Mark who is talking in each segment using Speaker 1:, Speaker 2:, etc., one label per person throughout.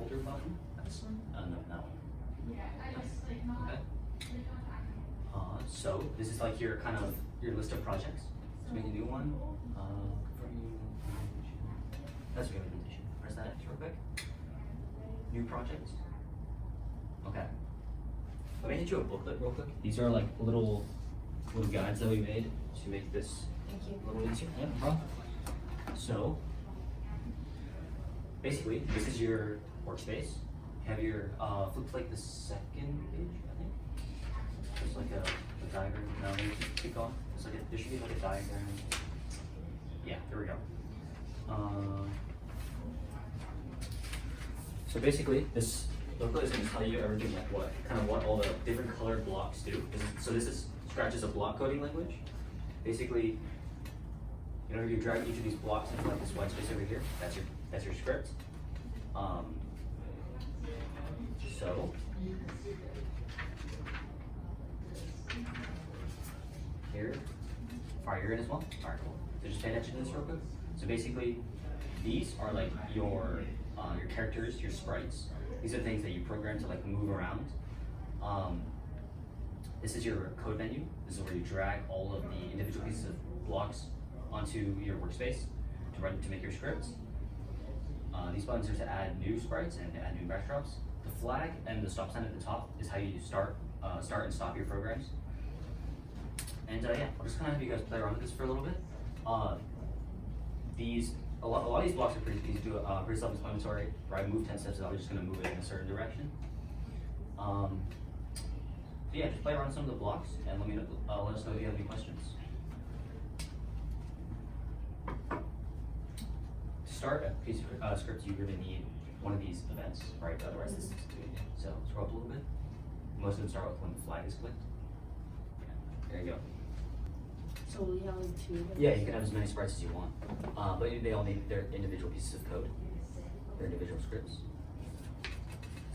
Speaker 1: folder button. This one? No, that one. Okay. So this is like your kind of your list of projects. Let's make a new one. That's your implementation. Press that X real quick. New project. Okay. Let me hit you a booklet real quick. These are like little guides that we made to make this a little easier. Yeah, no problem. So basically, this is your workspace. You have your flip to like the second page, I think. There's like a diagram. No, let me keep going. It's like there should be like a diagram. Yeah, there we go. So basically, this booklet is going to tell you everything like what all the different colored blocks do. So this is Scratch is a block coding language. Basically, you drag each of these blocks into like this white space over here. That's your script. So here, you're in as well. Alright, cool. So just pay attention to this real quick. So basically, these are like your characters, your sprites. These are things that you program to like move around. This is your code menu. This is where you drag all of the individual pieces of blocks onto your workspace to make your scripts. These buttons are to add new sprites and to add new backdrops. The flag and the stop sign at the top is how you start and stop your programs. And yeah, I'll just kind of have you guys play around with this for a little bit. A lot of these blocks are pretty easy to do, pretty self-explanatory. Right, move 10 steps, I'm just going to move it in a certain direction. So yeah, just play around with some of the blocks and let us know if you have any questions. To start a piece of script, you really need one of these events, right? Otherwise, this is too easy. So scroll up a little bit. Most of them start with when the flag is clicked. There you go.
Speaker 2: So we have like 2 events?
Speaker 1: Yeah, you can have as many sprites as you want, but they all need their individual pieces of code, their individual scripts.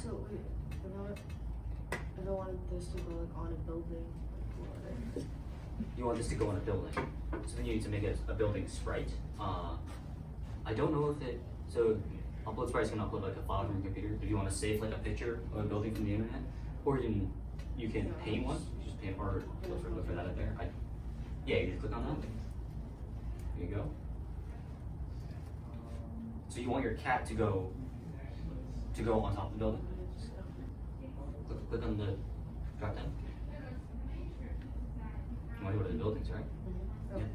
Speaker 2: So wait, if I wanted this to go like on a building,
Speaker 1: you want this to go on a building, so then you need to make a building sprite. I don't know if it, so upload sprites can upload like a file from your computer. If you want to save like a picture of a building from the internet, or you can paint one, just paint or look for that up there. Yeah, you just click on that. There you go. So you want your cat to go on top of the building. Click on the drop down. You want to go to the buildings, right?
Speaker 2: Mm-hmm.
Speaker 1: Yeah.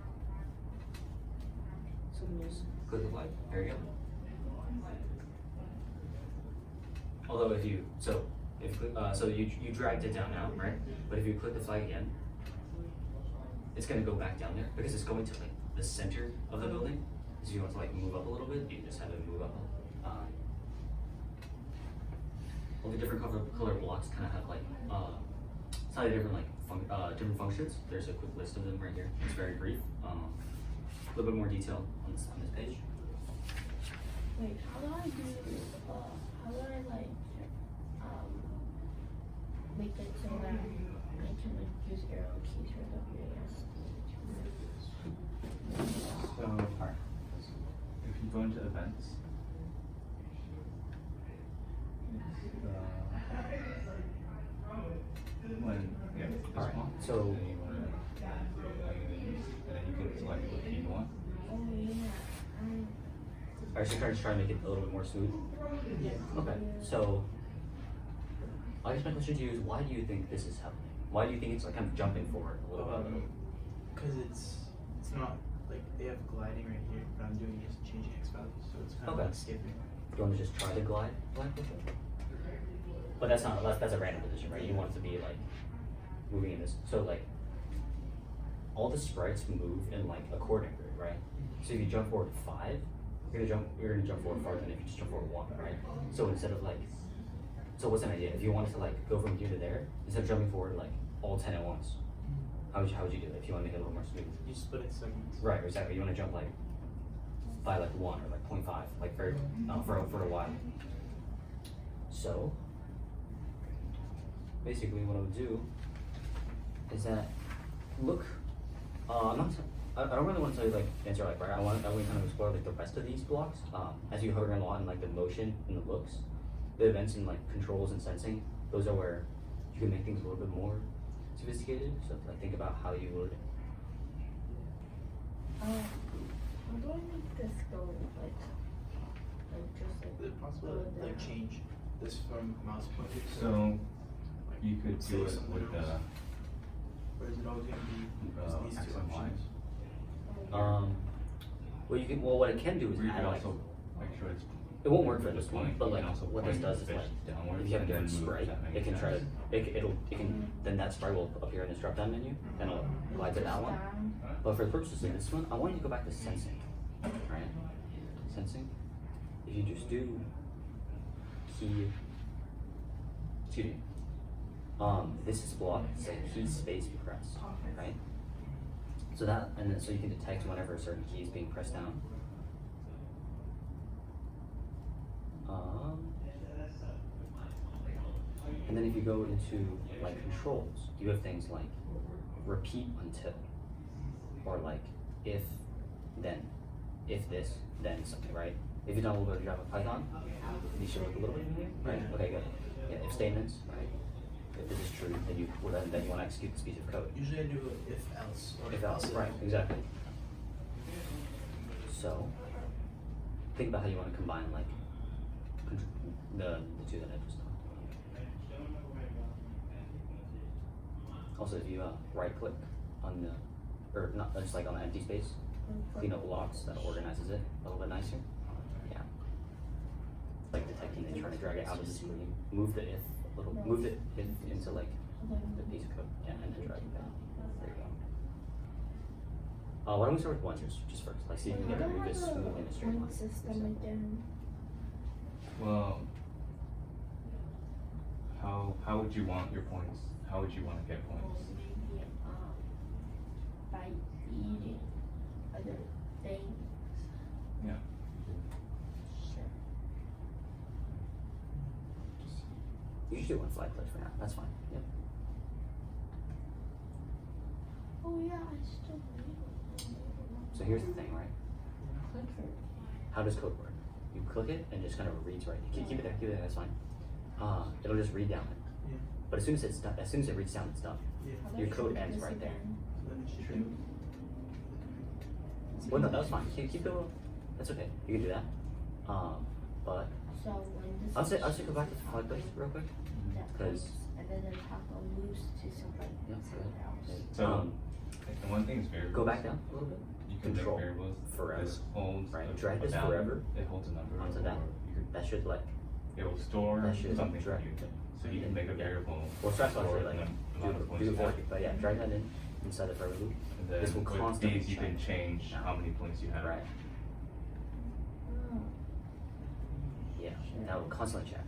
Speaker 2: So just
Speaker 1: Click the flag. There you go. Although if you you dragged it down now, right? But if you click the flag again, it's going to go back down there because it's going to like the center of the building. So if you want to like move up a little bit, you can just have it move up. All the different color blocks kind of have like slightly different like different functions. There's a quick list of them right here. It's very brief. A little bit more detail on this page.
Speaker 3: Wait, how do I do? How do I like make it so that I can like use arrow keys for WASD?
Speaker 4: So, alright. If you go into events,
Speaker 1: Alright, so
Speaker 4: and then you can select what key you want.
Speaker 3: Oh yeah.
Speaker 1: I should try to make it a little bit more smooth. Okay, so I guess my question to you is, why do you think this is happening? Why do you think it's like kind of jumping forward a little bit?
Speaker 5: Because it's not like they have gliding right here, but I'm doing is changing X values, so it's kind of
Speaker 1: Okay.
Speaker 5: like skipping.
Speaker 1: Do you want to just try to glide with it? But that's a random position, right? You want it to be like moving in this. So like all the sprites move in like a coordinate grid, right? So if you jump forward 5, you're gonna jump forward farther than if you just jump forward 1, right? So instead of like, so what's an idea? If you wanted to like go from here to there, instead of jumping forward like all 10 at once, how would you do it if you want to make it a little more smooth?
Speaker 5: You split it in segments.
Speaker 1: Right, exactly. You want to jump like by like 1 or like 0.5, like very for a while. So basically, what I would do is that look. I don't really want to tell you like answer like right. I want to kind of explore like the rest of these blocks as you hover along like the motion and the looks. the events in like controls and sensing, those are where you can make things a little bit more sophisticated. So like think about how you would.
Speaker 3: How do I make this go like just like
Speaker 5: Is it possible to like change this from mouse pointer to
Speaker 4: So
Speaker 5: like,
Speaker 4: you could
Speaker 5: say
Speaker 4: do it
Speaker 5: something
Speaker 4: with the
Speaker 5: else? Or is it always gonna be just these
Speaker 4: X
Speaker 5: two
Speaker 4: and Y.
Speaker 5: options?
Speaker 1: Well, you can. Well, what it can do is
Speaker 4: Or you
Speaker 1: add
Speaker 4: could
Speaker 1: like.
Speaker 4: also make sure it's.
Speaker 1: It won't work for
Speaker 4: the
Speaker 1: this one,
Speaker 4: point.
Speaker 1: but
Speaker 4: You
Speaker 1: like
Speaker 4: can also
Speaker 1: what this
Speaker 4: point
Speaker 1: does
Speaker 4: the
Speaker 1: is
Speaker 4: fish
Speaker 1: like
Speaker 4: downwards
Speaker 1: if you have a
Speaker 4: and then
Speaker 1: different
Speaker 4: move,
Speaker 1: sprite,
Speaker 4: if that
Speaker 1: it
Speaker 4: makes
Speaker 1: can try to
Speaker 4: sense.
Speaker 1: it can then that sprite will appear in this drop down menu and it'll glide to that one. But for the purposes of this one, I want you to go back to sensing, right? Sensing. If you just do key, excuse me, this is block, say key space press, right? So that, and then so you can detect whenever a certain key is being pressed down. And then if you go into like controls, you have things like repeat until, or like if, then, if this, then something, right? If you've done a little bit of Java Python, you should look a little bit, right? Okay, good. Yeah, if statements, right? If this is true, then you want to execute this piece of code.
Speaker 5: Usually I do if else or
Speaker 1: If else,
Speaker 5: else
Speaker 1: right, exactly. So, think about how you want to combine like the two that I just talked about. Also, if you right click on the, or not, just like on the empty space, clean up blocks, that organizes it a little bit nicer. Yeah. Like detecting and trying to drag it out of the screen. Move the if a little, move the if into like the piece of code. Yeah, and then drag it down. There you go. Why don't we start with one just first? Like see if we can get move this smooth in a straight line.
Speaker 3: Point system again.
Speaker 4: Well, how would you want your points? How would you want to get points?
Speaker 3: Maybe by eating other things.
Speaker 4: Yeah.
Speaker 3: Sure.
Speaker 1: You should do one flag click for now. That's fine. Yep.
Speaker 3: Oh yeah, I still need
Speaker 1: So here's the thing, right?
Speaker 3: clicker.
Speaker 1: How does code work? You click it and it just kind of reads right. Keep it there. Keep it there. That's fine. It'll just read down it.
Speaker 5: Yeah.
Speaker 1: But as soon as it's done, as soon as it reads down, it's done.
Speaker 5: Yeah.
Speaker 3: How do
Speaker 1: Your
Speaker 3: I
Speaker 1: code
Speaker 3: do
Speaker 1: ends
Speaker 3: this
Speaker 1: right there.
Speaker 3: again?
Speaker 5: So then it should do.
Speaker 1: Well, no, that was fine. Keep going. That's okay. You can do that. But
Speaker 3: So when this
Speaker 1: I'll say go back to flag clicks real quick.
Speaker 3: that
Speaker 1: 'cause-
Speaker 3: and then the toggle moves to something
Speaker 1: Yeah,
Speaker 3: else.
Speaker 4: So, and one thing is variables.
Speaker 1: Go back down a little bit.
Speaker 4: You can
Speaker 1: Control
Speaker 4: make variables.
Speaker 1: forever.
Speaker 4: This holds
Speaker 1: Right,
Speaker 4: a
Speaker 1: drag this
Speaker 4: value,
Speaker 1: forever
Speaker 4: It holds a number.
Speaker 1: onto
Speaker 4: or
Speaker 1: that.
Speaker 4: You could,
Speaker 1: That should like,
Speaker 4: it will store
Speaker 1: that should
Speaker 4: something for
Speaker 1: drag.
Speaker 4: you. So you can make a variable.
Speaker 1: Well, start
Speaker 4: store
Speaker 1: actually
Speaker 4: the
Speaker 1: like
Speaker 4: amount of
Speaker 1: do
Speaker 4: points
Speaker 1: the
Speaker 4: you
Speaker 1: for
Speaker 4: have.
Speaker 1: you. But yeah, drag that in inside the forever loop.
Speaker 4: And then
Speaker 1: This will
Speaker 4: with
Speaker 1: constantly
Speaker 4: these you can
Speaker 1: change.
Speaker 4: change how many points you have.
Speaker 1: Right.
Speaker 3: Oh,
Speaker 1: Yeah. That will constantly check.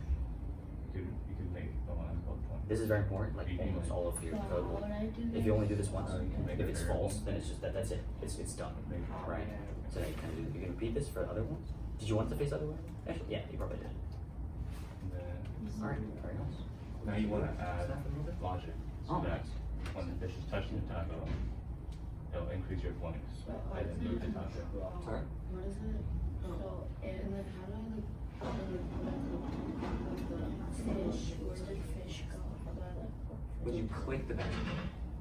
Speaker 4: You could make the one called point.
Speaker 1: This is very important. Like
Speaker 4: You can,
Speaker 1: almost
Speaker 4: like-
Speaker 1: all of your
Speaker 3: so
Speaker 1: code
Speaker 3: how
Speaker 1: will.
Speaker 3: would I do
Speaker 1: If you only do this once,
Speaker 4: You can make
Speaker 1: if
Speaker 4: a
Speaker 1: it's
Speaker 4: variable.
Speaker 1: false, then it's just that's it. It's done.
Speaker 4: Make-
Speaker 1: Right. So now you can you can repeat this for other ones. Did you want it to face other way? Actually, yeah, you probably did.
Speaker 4: And then
Speaker 1: All right. Very nice.
Speaker 4: now you want to add
Speaker 1: Snap a little bit?
Speaker 4: logic. So
Speaker 1: Oh,
Speaker 4: that
Speaker 1: nice.
Speaker 4: when the fish is touching the taco, it'll increase your points. And then move the taco.
Speaker 1: Sorry.
Speaker 2: What is it?
Speaker 3: So
Speaker 2: And
Speaker 3: if
Speaker 2: then how do I like the
Speaker 3: fish, where did fish go? How do I like put
Speaker 1: When you
Speaker 3: fish?
Speaker 1: click the basketball,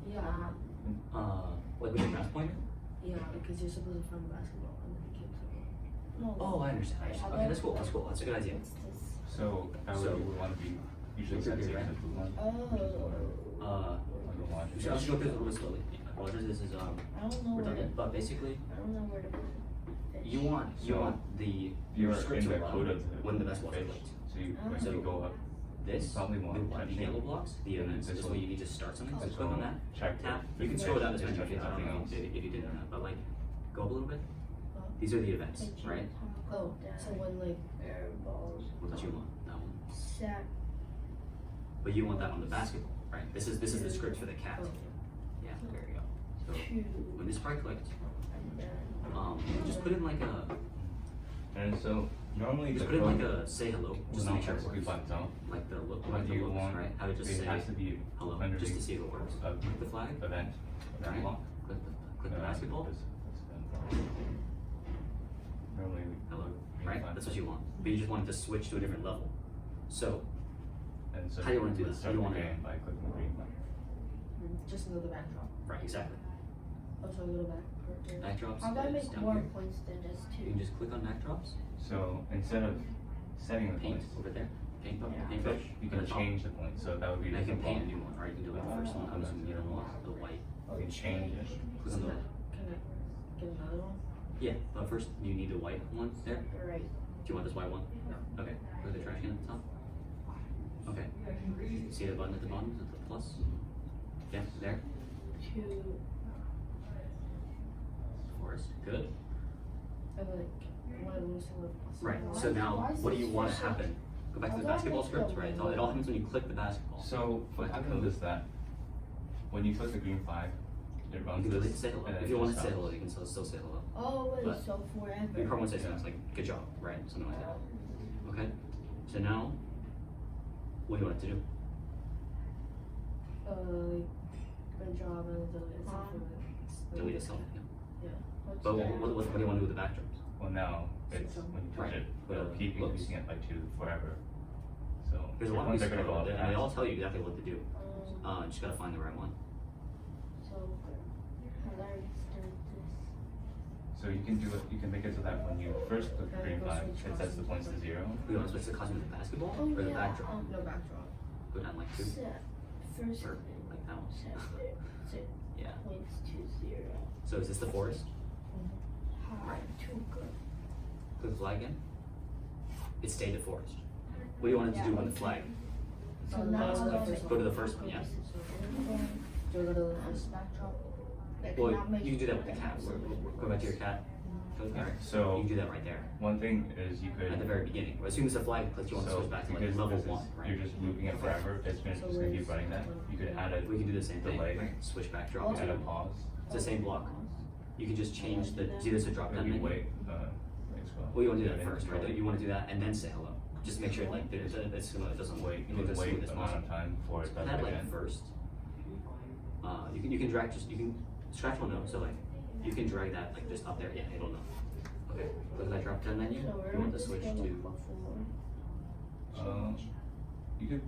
Speaker 2: yeah,
Speaker 1: like with your mouse pointer.
Speaker 2: yeah, because you're supposed to find basketball and then it keeps it.
Speaker 3: No.
Speaker 1: Oh, I understand. I understand. Okay, that's cool. That's cool. That's a good idea.
Speaker 3: What's this?
Speaker 4: So how
Speaker 1: So-
Speaker 4: you would want to be usually
Speaker 1: It's a
Speaker 4: sensing
Speaker 1: good
Speaker 4: the
Speaker 1: rank.
Speaker 4: movement.
Speaker 3: Oh.
Speaker 4: Like a logic.
Speaker 1: So I'll just go through this a little bit slowly. I apologize. This is
Speaker 3: I don't know where
Speaker 1: redundant,
Speaker 3: to,
Speaker 1: but basically,
Speaker 3: I don't know where to put fish.
Speaker 1: you want
Speaker 4: So,
Speaker 1: the
Speaker 4: You're
Speaker 1: script
Speaker 4: in
Speaker 1: to
Speaker 4: the
Speaker 1: run
Speaker 4: code of
Speaker 1: when the basketball is
Speaker 4: fish.
Speaker 1: clicked.
Speaker 4: So you, when
Speaker 1: So
Speaker 4: you go up,
Speaker 1: This,
Speaker 4: probably want
Speaker 1: the
Speaker 4: touching.
Speaker 1: yellow blocks, the
Speaker 4: And then
Speaker 1: events,
Speaker 4: this
Speaker 1: this
Speaker 4: will-
Speaker 1: way you need to start something, so
Speaker 4: this
Speaker 1: click on
Speaker 4: will
Speaker 1: that,
Speaker 4: check
Speaker 1: tap,
Speaker 4: the
Speaker 1: you can
Speaker 4: fish
Speaker 1: scroll down as
Speaker 4: is
Speaker 1: many
Speaker 4: touching
Speaker 1: times
Speaker 4: something else.
Speaker 1: if you didn't know, but like, go up a little bit, these are the events,
Speaker 3: Pigeon
Speaker 1: right?
Speaker 2: Oh,
Speaker 3: down,
Speaker 2: so when like
Speaker 3: variables,
Speaker 1: What you want, that one,
Speaker 3: set,
Speaker 1: but you want that on the basketball, right? This is the script for the cat,
Speaker 2: oh,
Speaker 1: yeah, there you go. So,
Speaker 3: two,
Speaker 1: when this part clicked,
Speaker 3: and then
Speaker 1: just put in like a,
Speaker 4: And so normally
Speaker 1: just
Speaker 4: the
Speaker 1: put in like
Speaker 4: code
Speaker 1: a, say hello,
Speaker 4: will
Speaker 1: just to
Speaker 4: not
Speaker 1: make sure it
Speaker 4: basically
Speaker 1: works.
Speaker 4: by itself.
Speaker 1: Like the look,
Speaker 4: What
Speaker 1: like
Speaker 4: do
Speaker 1: the
Speaker 4: you
Speaker 1: looks,
Speaker 4: want?
Speaker 1: right? I would just
Speaker 4: It
Speaker 1: say
Speaker 4: has to be
Speaker 1: hello,
Speaker 4: underneath
Speaker 1: just to see if it works.
Speaker 4: a
Speaker 1: Click the flag,
Speaker 4: event
Speaker 1: right?
Speaker 4: block.
Speaker 1: Click the basketball,
Speaker 4: Normally we
Speaker 1: hello,
Speaker 4: we
Speaker 1: right?
Speaker 4: find
Speaker 1: That's what you want. But you just want it to switch to a different level. So,
Speaker 4: And so
Speaker 1: How do you wanna do
Speaker 4: would
Speaker 1: this?
Speaker 4: start
Speaker 1: You
Speaker 4: the
Speaker 1: wanna-
Speaker 4: game by clicking the green button.
Speaker 2: Just another backdrop.
Speaker 1: right, exactly.
Speaker 2: Oh, so I go to back. Or-
Speaker 1: Backdrops
Speaker 3: How about
Speaker 1: is
Speaker 3: make
Speaker 1: down
Speaker 3: more
Speaker 1: here.
Speaker 3: points than just
Speaker 1: You
Speaker 3: two?
Speaker 1: can just click on backdrops,
Speaker 4: So instead of setting the
Speaker 1: paint
Speaker 4: points,
Speaker 1: over there, paint,
Speaker 3: Yeah.
Speaker 1: paintbrush.
Speaker 4: you
Speaker 1: at
Speaker 4: can
Speaker 1: the top.
Speaker 4: change the points. So that would be
Speaker 1: Now you
Speaker 4: the
Speaker 1: can paint a
Speaker 4: default.
Speaker 1: new one, or you can do it the first one. I'm assuming you don't want the white.
Speaker 4: You can change it.
Speaker 1: Click on the,
Speaker 2: Can I get another one?
Speaker 1: yeah, but first you need the white one there.
Speaker 3: Right.
Speaker 1: Do you want this white one?
Speaker 2: No.
Speaker 1: Okay, click the trash can at the top. Okay. See the button at the bottom, is it the plus? Yeah, there.
Speaker 3: Two.
Speaker 1: Forest, good.
Speaker 2: And like, I want to lose some of the
Speaker 1: Right,
Speaker 3: Why
Speaker 1: so
Speaker 3: is-
Speaker 1: now,
Speaker 3: why is
Speaker 1: what do
Speaker 3: this
Speaker 1: you want to
Speaker 3: so-
Speaker 1: happen? Go back to the
Speaker 3: Why do I
Speaker 1: basketball
Speaker 3: make
Speaker 1: script,
Speaker 3: the
Speaker 1: right? It all happens when you click the basketball.
Speaker 4: So what happens is that when you click the green flag, it
Speaker 1: You
Speaker 4: runs
Speaker 1: can do
Speaker 4: this.
Speaker 1: it, say hello.
Speaker 4: and then
Speaker 1: If
Speaker 4: it
Speaker 1: you want to
Speaker 4: just
Speaker 1: say
Speaker 4: stops.
Speaker 1: hello, you can still say hello.
Speaker 3: Oh, wait,
Speaker 1: But-
Speaker 3: so forever.
Speaker 1: You probably want to say something like, good job, right? Something like that. Okay? So now, what do you want it to do?
Speaker 2: good job and delete itself.
Speaker 1: Delete itself? Yeah.
Speaker 3: What's
Speaker 1: But
Speaker 3: that?
Speaker 1: what do you want to do with the backdrops?
Speaker 4: Well, now it's when you touch
Speaker 1: Right.
Speaker 4: it, it'll keep
Speaker 1: Looks.
Speaker 4: increasing it by 2 forever. So
Speaker 1: There's a
Speaker 4: your
Speaker 1: lot of
Speaker 4: points
Speaker 1: these
Speaker 4: are gonna go up
Speaker 1: and they all
Speaker 4: fast.
Speaker 1: tell you exactly what to do.
Speaker 3: Um,
Speaker 1: Just gotta find the right one.
Speaker 3: so, how do I start this?
Speaker 4: So you can do it. You can make it so that when you first click the green flag, it sets the points to 0.
Speaker 1: You want to switch the costume to basketball
Speaker 3: Oh,
Speaker 1: or the
Speaker 3: yeah,
Speaker 1: backdrop?
Speaker 2: No backdrop.
Speaker 1: Go down like 2
Speaker 3: Set first
Speaker 1: or like that one.
Speaker 3: set
Speaker 1: Yeah.
Speaker 3: points to 0.
Speaker 1: So is this the forest?
Speaker 3: High to good.
Speaker 1: Click the flag again. It stayed the forest. What do you want it to do when the flag?
Speaker 3: So now
Speaker 2: let's
Speaker 3: I'm
Speaker 2: go
Speaker 3: gonna
Speaker 2: first
Speaker 3: make
Speaker 1: Go to the first one, yeah.
Speaker 3: and
Speaker 2: Do I go to the
Speaker 3: first backdrop. Like,
Speaker 1: Well,
Speaker 3: not make
Speaker 1: you can do that with the cat. Go back to your cat.
Speaker 4: Alright,
Speaker 1: You
Speaker 4: so
Speaker 1: can do that right there.
Speaker 4: one thing is you could.
Speaker 1: At the very beginning. As soon as the flag clicks, you want to
Speaker 4: So
Speaker 1: switch back to like
Speaker 4: because
Speaker 1: level
Speaker 4: this is-
Speaker 1: 1, right?
Speaker 4: You're just moving it forever. It's gonna,
Speaker 2: So
Speaker 4: just gonna keep
Speaker 2: where's-
Speaker 4: running that. You could add a
Speaker 1: We can do the same thing.
Speaker 4: delay.
Speaker 1: Right? Switch backdrop.
Speaker 3: Oh.
Speaker 4: add a pause.
Speaker 1: It's the same block. You can just change the. See, there's a drop down
Speaker 4: Maybe
Speaker 1: menu.
Speaker 4: wait. As well.
Speaker 1: Well, you want to do that
Speaker 4: And
Speaker 1: first, right?
Speaker 4: then
Speaker 1: You want to do that and then say hello. Just make sure like it doesn't wait.
Speaker 4: You would wait amount of time before it does
Speaker 1: That
Speaker 4: it
Speaker 1: like
Speaker 4: again.
Speaker 1: first. You can drag scratch will know. So like you can drag that like just up there. Yeah, it'll know. Okay, look at that drop down menu.
Speaker 3: So where
Speaker 1: You want to
Speaker 3: is
Speaker 1: switch
Speaker 3: this gonna
Speaker 1: to.
Speaker 3: go for?
Speaker 4: You could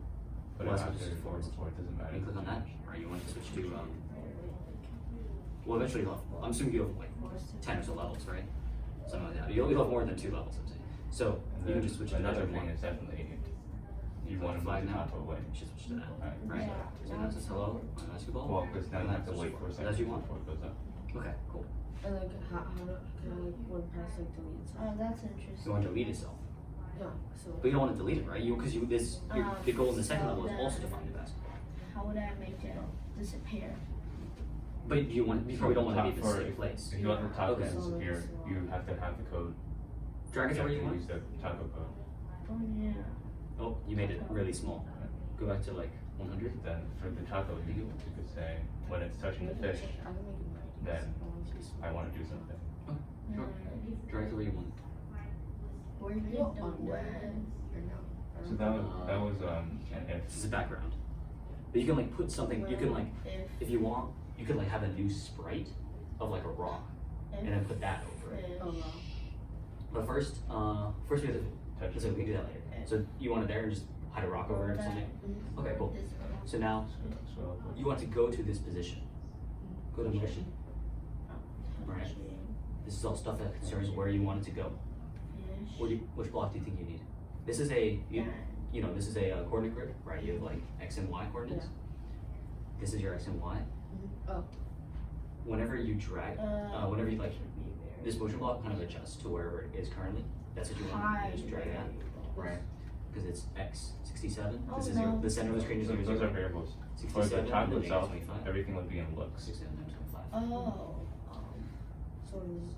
Speaker 4: put
Speaker 1: Well,
Speaker 4: it
Speaker 1: that's
Speaker 4: after
Speaker 1: just
Speaker 4: or
Speaker 1: forwards.
Speaker 4: before. It doesn't matter.
Speaker 1: You click on that, or you want to switch to. Well, eventually you'll have. I'm assuming you'll have like 10 or so levels, right? Something like that. You'll have more than 2 levels, I'm saying. So
Speaker 4: And
Speaker 1: you can
Speaker 4: then
Speaker 1: just switch to
Speaker 4: another
Speaker 1: bedroom
Speaker 4: thing
Speaker 1: one.
Speaker 4: is definitely you want to
Speaker 1: Flag
Speaker 4: move the
Speaker 1: now.
Speaker 4: top away.
Speaker 1: You should switch to that,
Speaker 4: Right.
Speaker 1: right? So now it says hello on basketball.
Speaker 4: Well, because now you have to wait for a
Speaker 1: As
Speaker 4: second
Speaker 1: you want.
Speaker 4: before it goes up.
Speaker 1: Okay, cool.
Speaker 2: And like, how can I like when press like delete itself?
Speaker 3: Oh, that's
Speaker 1: You
Speaker 3: interesting.
Speaker 1: want to delete itself,
Speaker 2: Yeah. So.
Speaker 1: but you don't want to delete it, right? Because the goal in the second level is also to find the basketball.
Speaker 3: How would I make it disappear?
Speaker 1: But you probably don't want to be in the
Speaker 4: For-
Speaker 1: same place.
Speaker 4: If you want the top
Speaker 1: Okay.
Speaker 4: to disappear, you have to have the code.
Speaker 1: Drag it to where you
Speaker 4: have to
Speaker 1: want.
Speaker 4: use the taco code.
Speaker 3: Oh, yeah.
Speaker 1: Oh, you made it really small. Go back to like 100.
Speaker 4: Then for the taco, you could say when it's touching the fish,
Speaker 2: I can make it right.
Speaker 4: then I want to do something.
Speaker 1: Sure. Drag it to where you want.
Speaker 3: Where did
Speaker 2: You're
Speaker 3: the
Speaker 2: under.
Speaker 3: web?
Speaker 2: You're not.
Speaker 4: So that was an if.
Speaker 1: This is a background. But you can like put something. You can like, if you want, you could like have a new sprite of like a rock, and then put that over it.
Speaker 2: Oh wow.
Speaker 1: But first we have to.
Speaker 4: Touch
Speaker 1: So we can do that later. So you want it there and just hide a rock over it or something. Okay, cool. So now
Speaker 4: So
Speaker 1: you want to go to this position. Go to motion. Right. This is all stuff that concerns where you want it to go. Which block do you think you need? This is this is a coordinate grid, right? You have like x and y coordinates. This is your x and y.
Speaker 2: Oh.
Speaker 1: Whenever you drag, whenever you like, this motion block kind of adjusts to wherever it is currently. That's what you want to just drag that, right? Because it's x 67.
Speaker 3: Oh,
Speaker 1: This is
Speaker 3: no.
Speaker 1: the center of the screen is
Speaker 4: those
Speaker 1: your
Speaker 4: are
Speaker 1: 0.
Speaker 4: variables. For
Speaker 1: 67
Speaker 4: the taco
Speaker 1: and then
Speaker 4: itself,
Speaker 1: 25.
Speaker 4: everything would be in looks.
Speaker 1: 67 and 25.
Speaker 3: Oh.
Speaker 2: So it's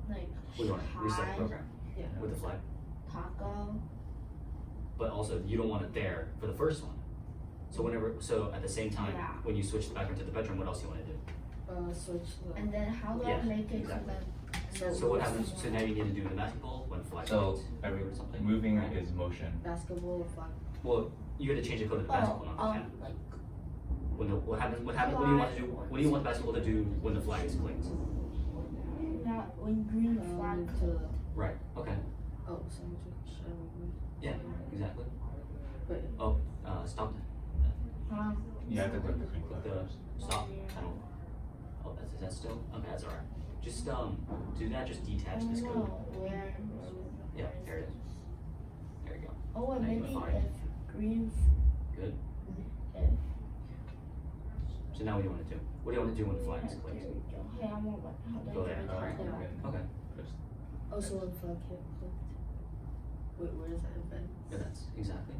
Speaker 3: Like,
Speaker 1: What do you want? Reset
Speaker 3: high
Speaker 1: program
Speaker 2: yeah.
Speaker 1: with the flag.
Speaker 3: taco.
Speaker 1: But also you don't want it there for the first one. So at the same time,
Speaker 3: Yeah.
Speaker 1: when you switch back into the bedroom, what else do you want to do?
Speaker 2: Switch the.
Speaker 3: And then how do
Speaker 1: Yeah,
Speaker 3: I make it
Speaker 1: exactly.
Speaker 3: so that
Speaker 1: So what happens? So now you need to do the basketball when flag
Speaker 4: So
Speaker 1: hits or something.
Speaker 4: moving
Speaker 1: right?
Speaker 4: is motion.
Speaker 2: Basketball flag.
Speaker 1: Well, you got to change the code of the basketball, not the cat.
Speaker 3: like
Speaker 1: What happens? What do you want to do? What do you want the basketball to do when the flag is clicked?
Speaker 3: that when green flag
Speaker 2: To
Speaker 1: Right. Okay.
Speaker 2: Oh, so should I remove?
Speaker 1: Yeah, exactly.
Speaker 2: Wait.
Speaker 1: Oh, stop.
Speaker 4: You have to click the green
Speaker 1: Click
Speaker 4: button
Speaker 1: the
Speaker 4: first.
Speaker 1: stop. I don't. Oh, is that still? Okay, that's alright. Just do that. Just detach this code.
Speaker 3: Where?
Speaker 1: Yeah, there it is. There you go.
Speaker 3: Oh, and
Speaker 1: Now you
Speaker 3: maybe
Speaker 1: can find it.
Speaker 3: if green.
Speaker 1: Good.
Speaker 3: If.
Speaker 1: So now what do you want to do? What do you want to do when the flag is
Speaker 3: There
Speaker 1: clicked?
Speaker 3: we go. Hey, I want like how
Speaker 1: Go there.
Speaker 4: Alright,
Speaker 2: Yeah.
Speaker 1: Okay.
Speaker 4: First.
Speaker 2: Oh, so when flag hit clicked. Wait, where does that event?
Speaker 1: Yeah, that's exactly.